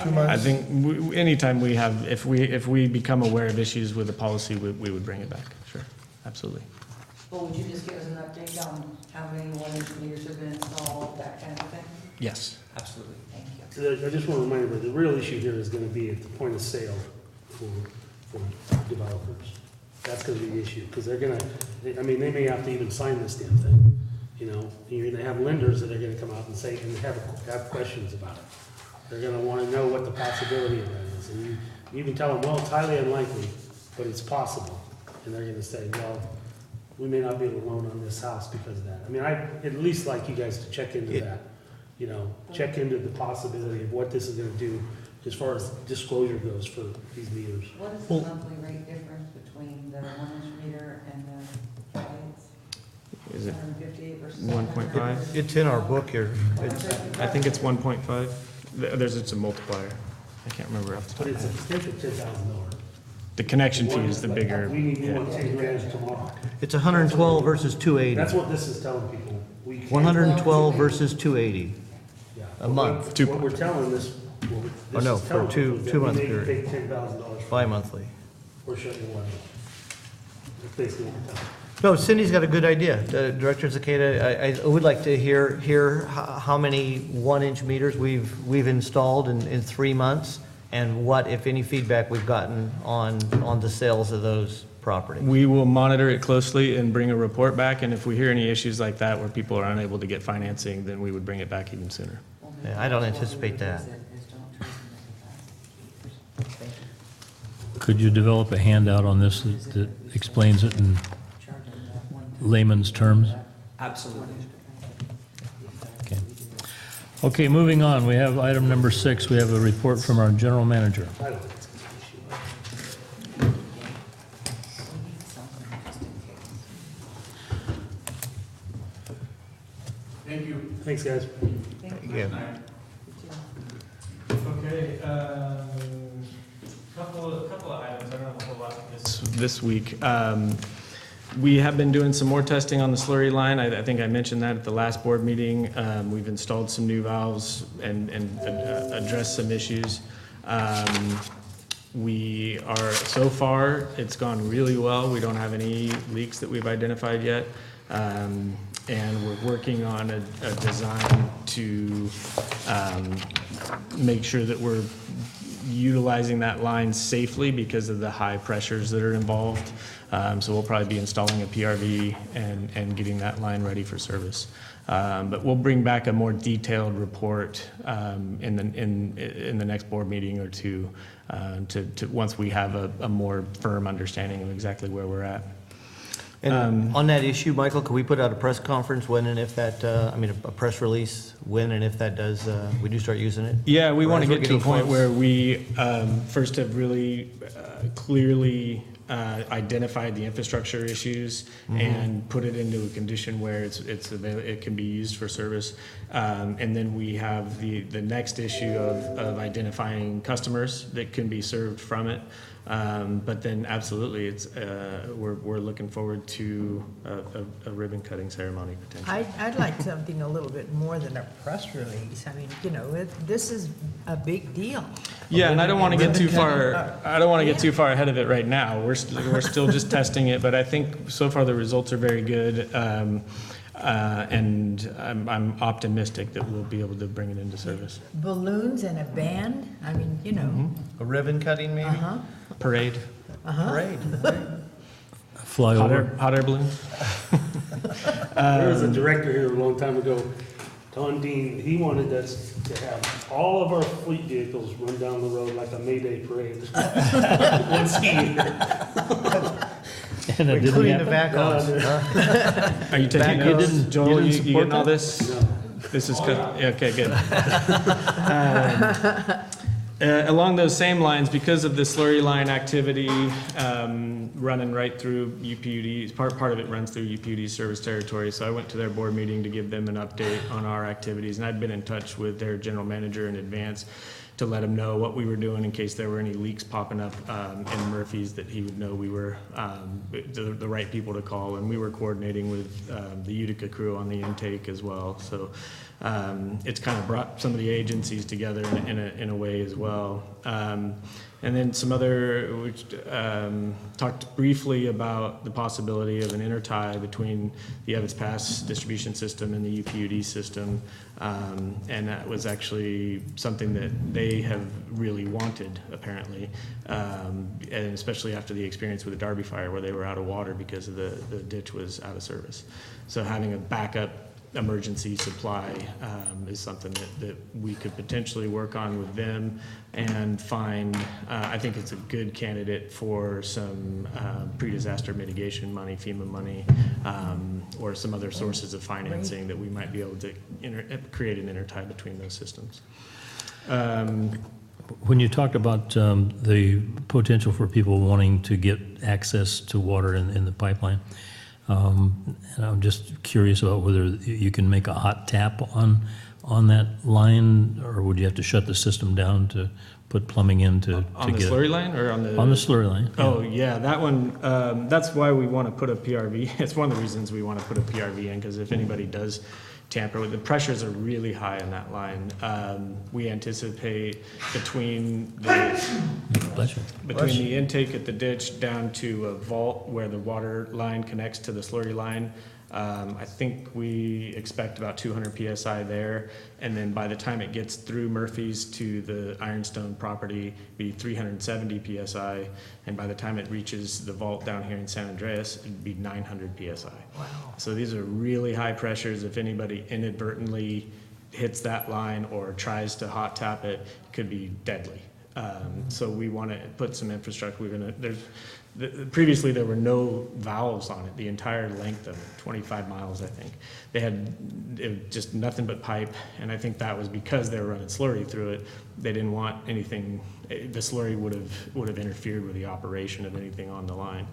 2 months? I think anytime we have, if we become aware of issues with the policy, we would bring it back. Sure, absolutely. Well, would you just give us an update on how many 1-inch meters have been installed, that kind of thing? Yes. Absolutely. Thank you. I just want to remind everybody, the real issue here is going to be at the point of sale for developers. That's going to be the issue, because they're going to, I mean, they may have to even sign this damn thing, you know? And you're going to have lenders that are going to come out and say, and have questions about it. They're going to want to know what the possibility of that is. And you can tell them, well, it's highly unlikely, but it's possible. And they're going to say, well, we may not be able to loan on this house because of that. I mean, I'd at least like you guys to check into that. You know, check into the possibility of what this is gonna do as far as disclosure goes for these meters. What is the monthly rate difference between the 1-inch meter and the lights? Is it 158 versus 1.5? It's in our book here. I think it's 1.5. It's a multiplier. I can't remember off the top But of it's my a head. potential $10,000. The connection fee is the bigger. We need yeah. one 10 grand tomorrow. It's 112 versus 280. That's what this is telling people. We can't- 112 versus 280. Yeah. a month. What we're telling this, Oh, no, is for telling two- people is that 2 we month may period. take $10,000 Bi-monthly. or shut your water. That's basically what we're telling. No, Cindy's got a good idea. Director Zaketa, I would like to hear how many 1-inch meters we've installed in 3 months, and what, if any, feedback we've gotten on the sales of those properties. We will monitor it closely and bring a report back, and if we hear any issues like that where people are unable to get financing, then we would bring it back even sooner. Yeah, I don't anticipate that. Could you develop a handout on this that explains it in layman's terms? Absolutely. Okay. Okay, moving on. We have item number 6. We have a report from our general manager. I don't think it's an issue. Thank you. Thanks, guys. Yeah. Okay, couple of items, I don't have a whole lot this week. We have been doing some more testing on the slurry line. I think I mentioned that at the last board meeting. We've installed some new valves and addressed some issues. We are, so far, it's gone really well. We don't have any leaks that we've identified yet. And we're working on a design to make sure that we're utilizing that line safely because of the high pressures that are involved. So we'll probably be installing a PRV and getting that line ready for service. But we'll bring back a more detailed report in the next board meeting or two to once we have a more firm understanding of exactly where we're at. And on that issue, Michael, could we put out a press conference when and if that, a press release, when and if that does, we do start using it? Yeah, we Or want as to we're get to a getting point close? where we first have really clearly identified the infrastructure issues and put it into a condition where it can be used for service. And then we have the next issue of identifying customers that can be served from it. But then absolutely, we're looking forward to a ribbon cutting ceremony potentially. I'd like something a little bit more than a press release. I mean, this is a big deal. Yeah, and I don't want to get too far. Ribbon I don't want to get too far ahead of it right now. We're still just testing it, but I think so far the results are very good, and I'm optimistic that we'll be able to bring it into service. Balloons and a band, I mean, A ribbon cutting, maybe? uh-huh, Parade, Parade. Fly over. hot air balloons. There was a director here a long time ago, Don Dean, he wanted us to have all of our fleet vehicles run down the road like a Mayday parade. Once a year. And it didn't Including the happen? backhoes. huh? Are you taking Backhoes. notes, Joel? You didn't You support getting all that? this? No. This is good. Yeah, okay, good. Along those same lines, because of the slurry line activity running right through UPUD, part of it runs through UPUD service territory, so I went to their board meeting to give them an update on our activities, and I'd been in touch with their general manager in advance to let him know what we were doing in case there were any leaks popping up in Murphy's, that he would know we were the right people to call, and we were coordinating with the Utica crew on the intake as well. So it's kind of brought some of the agencies together in a way as well. And then some other, we talked briefly about the possibility of an intertie between the Evans Pass distribution system and the UPUD system. And that was actually something that they have really wanted, apparently, and especially after the experience with the Darby fire where they were out of water because of the ditch was out of service. So having a backup emergency supply is something that we could potentially work on with them and find, I think it's a good candidate for some pre-disaster mitigation money, FEMA money, or some other sources of financing that we might be able to create an intertie between those systems. When you talked about the potential for people wanting to get access to water in the pipeline, and I'm just curious about whether you can make a hot tap on that line, or would you have to shut the system down to put plumbing in to on the get slurry line or on the slurry line? Yeah. Oh yeah, that one. That's why we want to put a PRV. It's one of the reasons we want to put a PRV in, because if anybody does tamper with the pressures are really high in that line. We anticipate between the intake at the ditch down to a vault where the water line connects to the slurry line. I think we expect about 200 PSI there, and then by the time it gets through Murphy's to the Ironstone property, be 370 PSI, and by the time it reaches the vault down here in San Andreas, it'd be 900 PSI. Wow. So these are really high pressures. If anybody inadvertently hits that line or tries to hot tap it, it could be deadly. So we want to put some infrastructure. Previously there were no valves on it, the entire length of it, 25 miles, I think. They had just nothing but pipe, and I think that was because they were running slurry through it. They didn't want anything, the slurry would have interfered with the operation of anything on the line.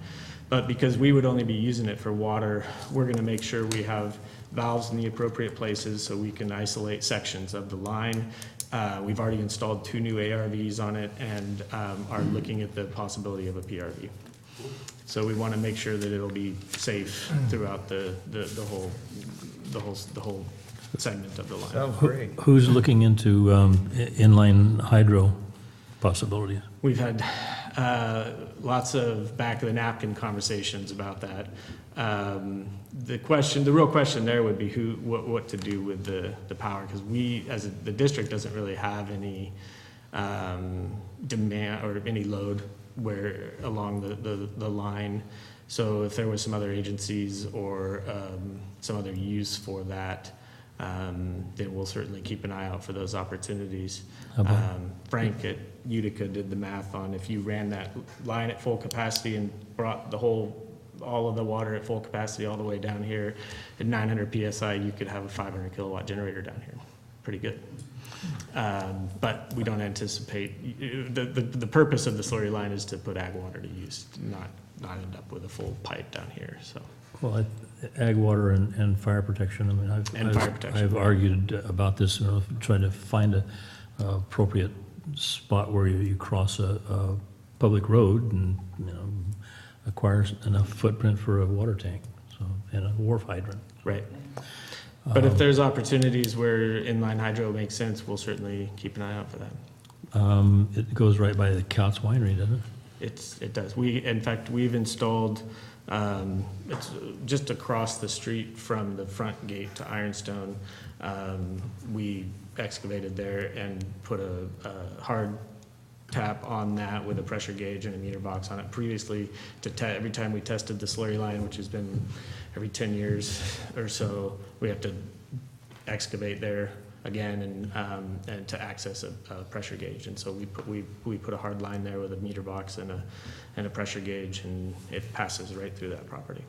But because we would only be using it for water, we're gonna make sure we have valves in the appropriate places so we can isolate sections of the line. We've already installed 2 new ARVs on it and are looking at the possibility of a PRV. So we want to make sure that it'll be safe throughout the whole segment of the line. Sounds great. Who's looking into inline hydro possibilities? We've had lots of back of the napkin conversations about that. The real question there would be what to do with the power, because we, the district, doesn't really have any demand or any load where along the line. So if there was some other agencies or some other use for that, then we'll certainly keep an eye out for those opportunities. Frank at Utica did the math on if you ran that line at full capacity and brought all of the water at full capacity all the way down here at 900 PSI, you could have a 500 kilowatt generator down here. Pretty good. But we don't anticipate, the purpose of the slurry line is to put ag water to use, not end up with a full pipe down here, so. Well, ag water and fire protection, I mean, I've argued about this, trying to find a appropriate spot where you cross a public road and, acquires enough footprint for a water tank, so, and a wharf hydrant. Right. But if there's opportunities where inline hydro makes sense, we'll certainly keep an eye out for that. It goes right by the Couts Winery, doesn't it? It does. In fact, we've installed, it's just across the street from the front gate to Ironstone. We excavated there and put a hard tap on that with a pressure gauge and a meter box on it. Previously, every time we tested the slurry line, which has been every 10 years or so, we have to excavate there again and to access a pressure gauge. And so we put a hard line there with a meter box and a pressure gauge, and it passes right through that property.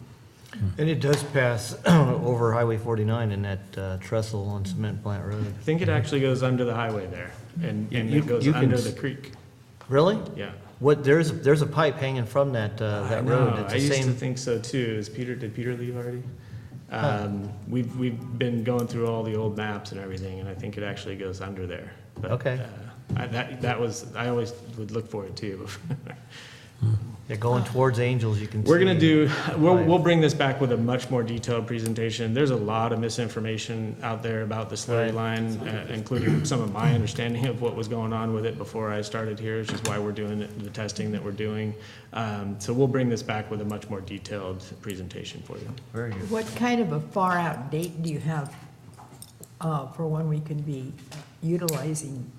And it does pass over Highway 49 in that trestle on Cement Plant Road. I think it actually goes under the highway there, and You- it goes you can under s- the creek. Really? Yeah. What, there's a pipe hanging from that, I that know, road. It's I the used to same, think so too. Did Peter leave already? Huh. We've been going through all the old maps and everything, and I think it actually goes under there. But, Okay. I always would look for it too. they're going towards Angels, you can see. We're gonna we'll bring this back with a much more detailed presentation. There's a lot of misinformation out there about the slurry Right. line, including some of my understanding of what was going on with it before I started here, which is why we're doing the testing that we're doing. So we'll bring this back with a much more detailed presentation for you. Very good. What kind of a far-out date do you have for when we can be utilizing?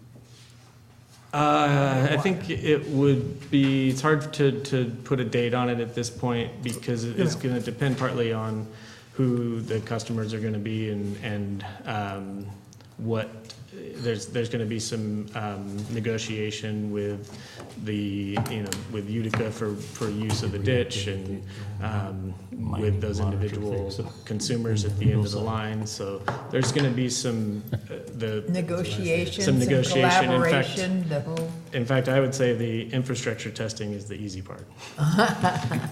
I think it would be, it's hard to put a date on it at this point because it's going to depend partly on who the customers are going to be and what, there's going to be some negotiation with with Utica for use of the ditch and with those individual consumers at the end of the line. So there's going to be some Negotiations some and negotiation. collaboration, the whole, In fact, I would say the infrastructure testing is the easy part.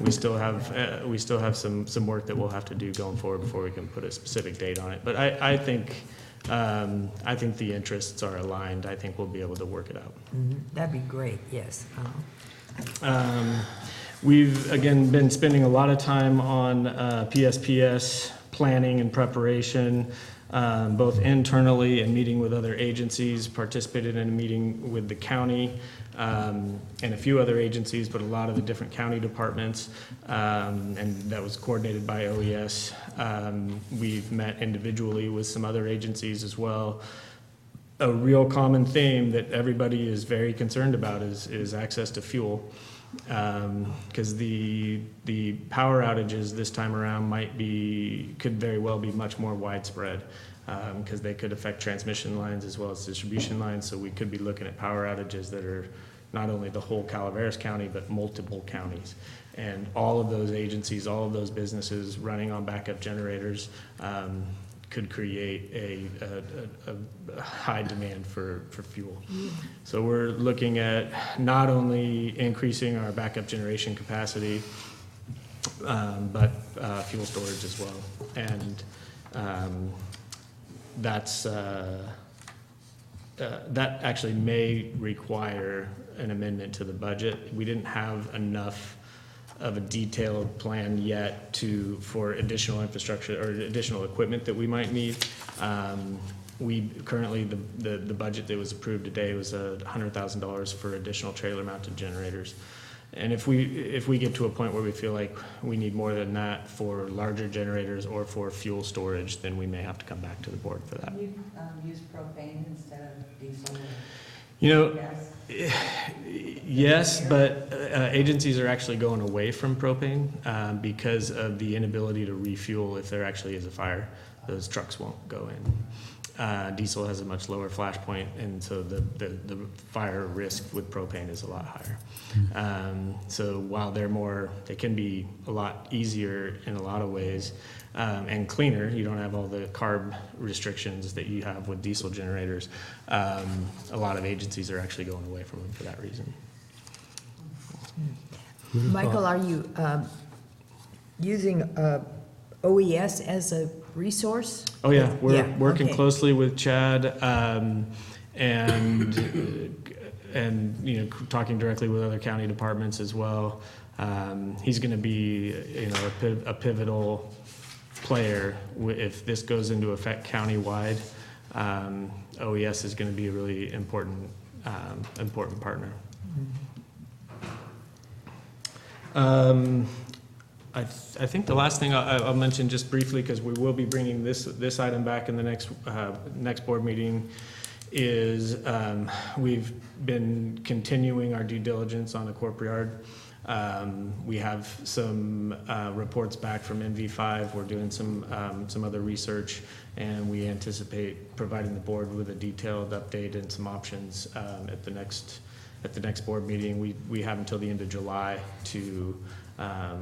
We still have some work that we'll have to do going forward before we can put a specific date on it. But I think the interests are aligned. I think we'll be able to work it out. that'd be great, yes. We've, again, been spending a lot of time on PSPS planning and preparation, both internally and meeting with other agencies, participated in a meeting with the county and a few other agencies, but a lot of the different county departments, and that was coordinated by OES. We've met individually with some other agencies as well. A real common theme that everybody is very concerned about is access to fuel. Because the power outages this time around could very well be much more widespread, because they could affect transmission lines as well as distribution lines. So we could be looking at power outages that are not only the whole Calaveras County, but multiple counties. And all of those agencies, all of those businesses running on backup generators could create a high demand for fuel. So we're looking at not only increasing our backup generation capacity, but fuel storage as well. And that actually may require an amendment to the budget. We didn't have enough of a detailed plan yet for additional infrastructure or additional equipment that we might need. We currently, the budget that was approved today was $100,000 for additional trailer mounted generators. And if we get to a point where we feel like we need more than that for larger generators or for fuel storage, then we may have to come back to the board for that. Can you use propane instead of diesel? Gas? Yes, but agencies are actually going away from propane because of the inability to refuel if there actually is a fire. Those trucks won't go in. Diesel has a much lower flash point, and so the fire risk with propane is a lot higher. So while they can be a lot easier in a lot of ways and cleaner, you don't have all the carb restrictions that you have with diesel generators. A lot of agencies are actually going away from them for that reason. Michael, are you using OES as a resource? Oh, yeah, we're Yeah, working okay. closely with Chad and talking directly with other county departments as well. He's going to be a pivotal player if this goes into effect countywide. OES is going to be a really important partner. I think the last thing I'll mention just briefly, because we will be bringing this item back in the next board meeting, is we've been continuing our due diligence on the corporate yard. We have some reports back from NV5. We're doing some other research, and we anticipate providing the board with a detailed update and some options at the next board meeting. We have until the end of July to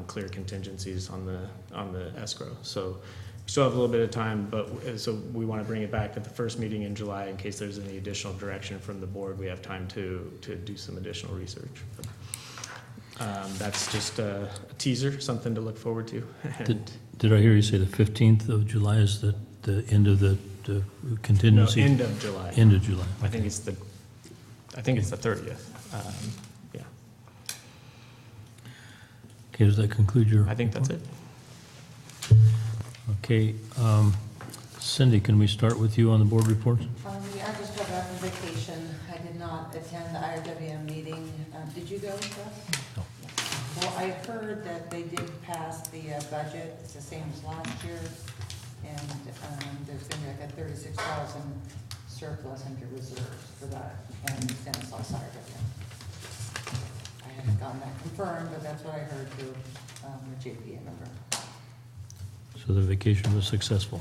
clear contingencies on the escrow. So we still have a little bit of time, but so we want to bring it back at the first meeting in July in case there's any additional direction from the board. We have time to do some additional research. That's just a teaser, something to look forward to. Did I hear you say the 15th of July is the end of the contingency? No, end of July. End of July. I think it's the 30th. Yeah, Okay, does that conclude your? I think that's it. Okay, Cindy, can we start with you on the board reports? I just got back from vacation. I did not attend the IRWM meeting. Did you go, Russ? No. Well, I heard that they did pass the budget. It's the same as last year. And there's going to be like a 36,000 surplus into reserves for that and Stanislaus IRWM. I haven't gotten that confirmed, but that's what I heard through the JPA member. So the vacation was successful.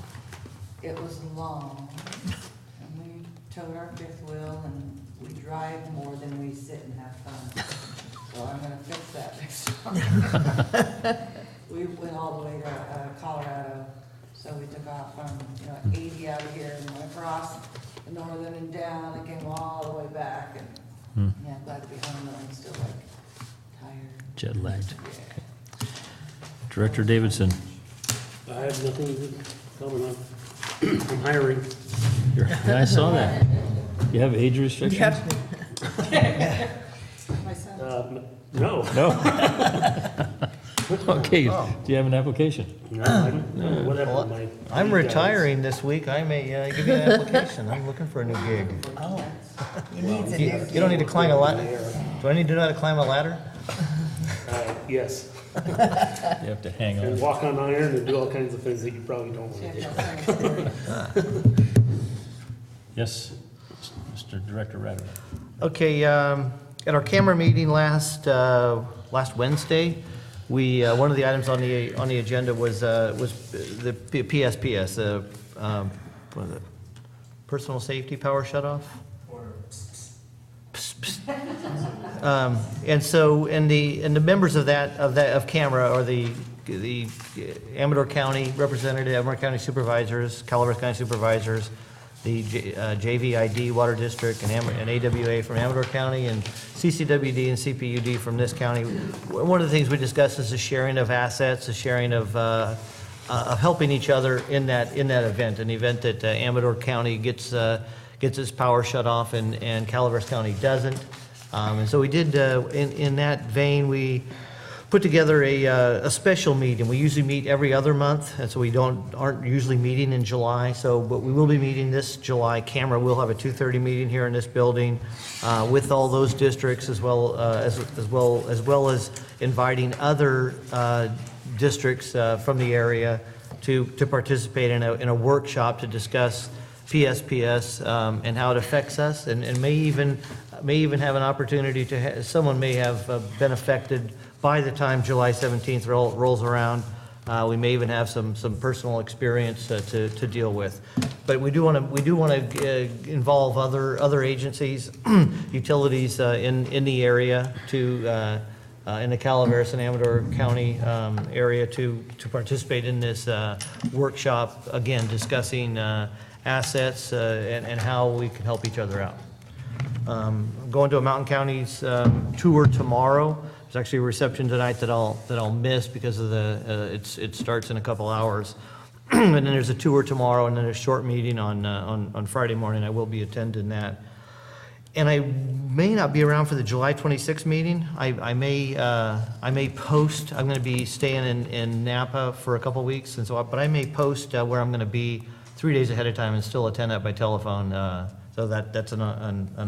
It was long, and we towed our fifth wheel, and we drive more than we sit and have fun. So I'm gonna fix that next time. We went all the way to Colorado, so we took off from, 80 out of here and went across the northern and down, and came all the way back, and, yeah, glad to be home, though I'm still tired. Jet lagged. Yeah. Director Davidson. I have nothing coming up. I'm hiring. Yeah, I saw that. You have age restrictions? My son. No. No. Okay, do you have an application? No, I don't, whatever. Well, my I'm guys- retiring this week. I may give you an application. I'm looking for a new gig. Oh, he needs a You new you don't need to climb a ladder? Do I need to know how to climb a ladder? Yes, You have to hang and on. walk on iron and do all kinds of things that you probably don't want to do. Yes, Mr. Director Radler. Okay, at our camera meeting last Wednesday, we, one of the items on the agenda was the PSPS, what is it? Personal Safety Power Shutoff? And so, and the members of camera are the Amador County representative, Amador County supervisors, Calaveras County supervisors, the JVID Water District and AWA from Amador County, and CCWD and CPUD from this county. One of the things we discussed is the sharing of assets, the sharing of helping each other in that event, an event that Amador County gets its power shut off and Calaveras County doesn't. And so we did, in that vein, we put together a special meeting. We usually meet every other month, and so we aren't usually meeting in July. So, but we will be meeting this July. Camera will have a 2:30 meeting here in this building with all those districts, as well as inviting other districts from the area to participate in a workshop to discuss PSPS and how it affects us, and may even have an opportunity to someone may have been affected by the time July 17th rolls around. We may even have some personal experience to deal with. But we do want to involve other agencies, utilities in the area to in the Calaveras and Amador County area to participate in this workshop, again discussing assets and how we can help each other out. I'm going to a Mountain County's tour tomorrow. There's actually a reception tonight that I'll miss because of it starts in a couple hours. And then there's a tour tomorrow, and then a short meeting on Friday morning. I will be attending that. And I may not be around for the July 26th meeting. I may post. I'm going to be staying in Napa for a couple weeks, and so but I may post where I'm going to be 3 days ahead of time and still attend that by telephone. So that's an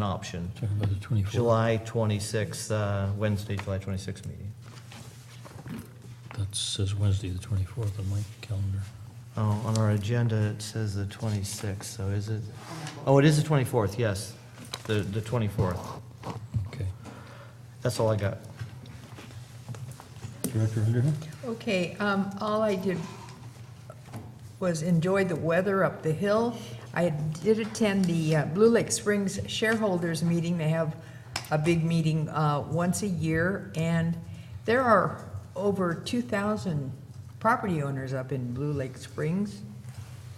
option. Talking about the 24th. July 26th, Wednesday, July 26th meeting. That says Wednesday, the 24th on my calendar. Oh, on our agenda, it says the 26th, so is it? Oh, it is the 24th, yes, the 24th. Okay. That's all I got. Director Underhill? Okay, all I did was enjoy the weather up the hill. I did attend the Blue Lake Springs shareholders meeting. They have a big meeting once a year, and there are over 2,000 property owners up in Blue Lake Springs,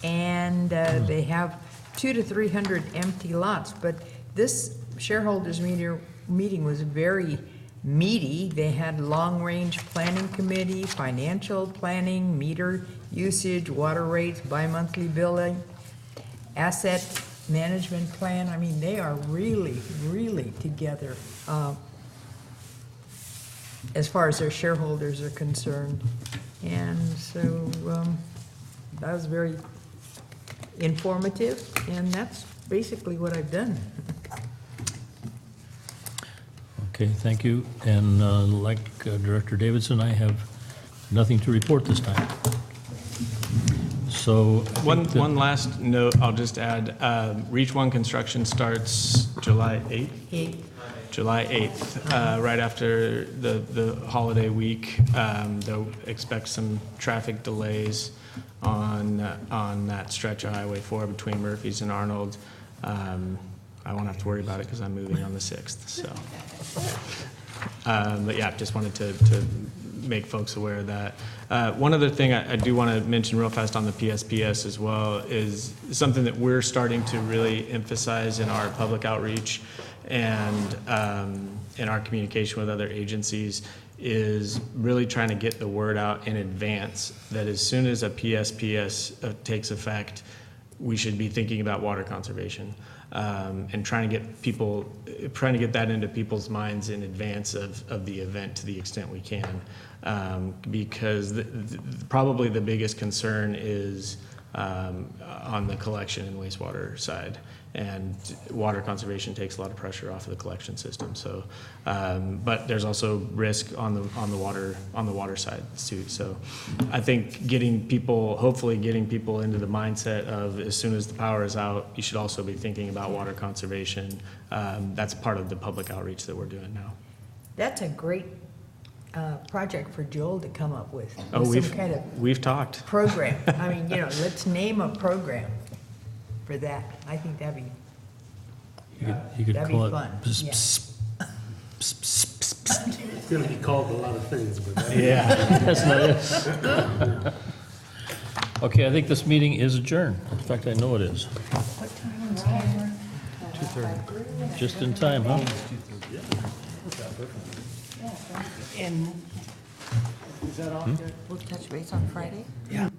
and they have 200 to 300 empty lots. But this shareholders meeting was very meaty. They had long-range planning committee, financial planning, meter usage, water rates, bi-monthly billing, asset management plan. I mean, they are really, really together as far as their shareholders are concerned. And so that was very informative, and that's basically what I've done. Okay, thank you. And like Director Davidson, I have nothing to report this time. So I think that- One last note, I'll just add, Reach One construction starts July 8th. July 8th, right after the holiday week. They'll expect some traffic delays on that stretch of Highway 4 between Murphy's and Arnold. I won't have to worry about it because I'm moving on the 6th, so. But yeah, just wanted to make folks aware of that. One other thing I do want to mention real fast on the PSPS as well is something that we're starting to really emphasize in our public outreach and in our communication with other agencies is really trying to get the word out in advance that as soon as a PSPS takes effect, we should be thinking about water conservation. And trying to get that into people's minds in advance of the event to the extent we can, because probably the biggest concern is on the collection and wastewater side, and water conservation takes a lot of pressure off of the collection system. So, but there's also risk on the water side too. So, I think hopefully getting people into the mindset of as soon as the power is out, you should also be thinking about water conservation. That's part of the public outreach that we're doing now. That's a great project for Joel to come up with. Oh, Some kind of we've talked. program. I mean, let's name a program for that. I think that'd be You could that'd call be it. fun. Pss, Yeah. pss, pss, pss, pss, pss. It's gonna be called a lot of things, but that- Yeah, that's not it. Okay, I think this meeting is adjourned. In fact, I know it is. What time is it? 2:30. Just in time, huh? And we'll touch base on Friday? Yeah.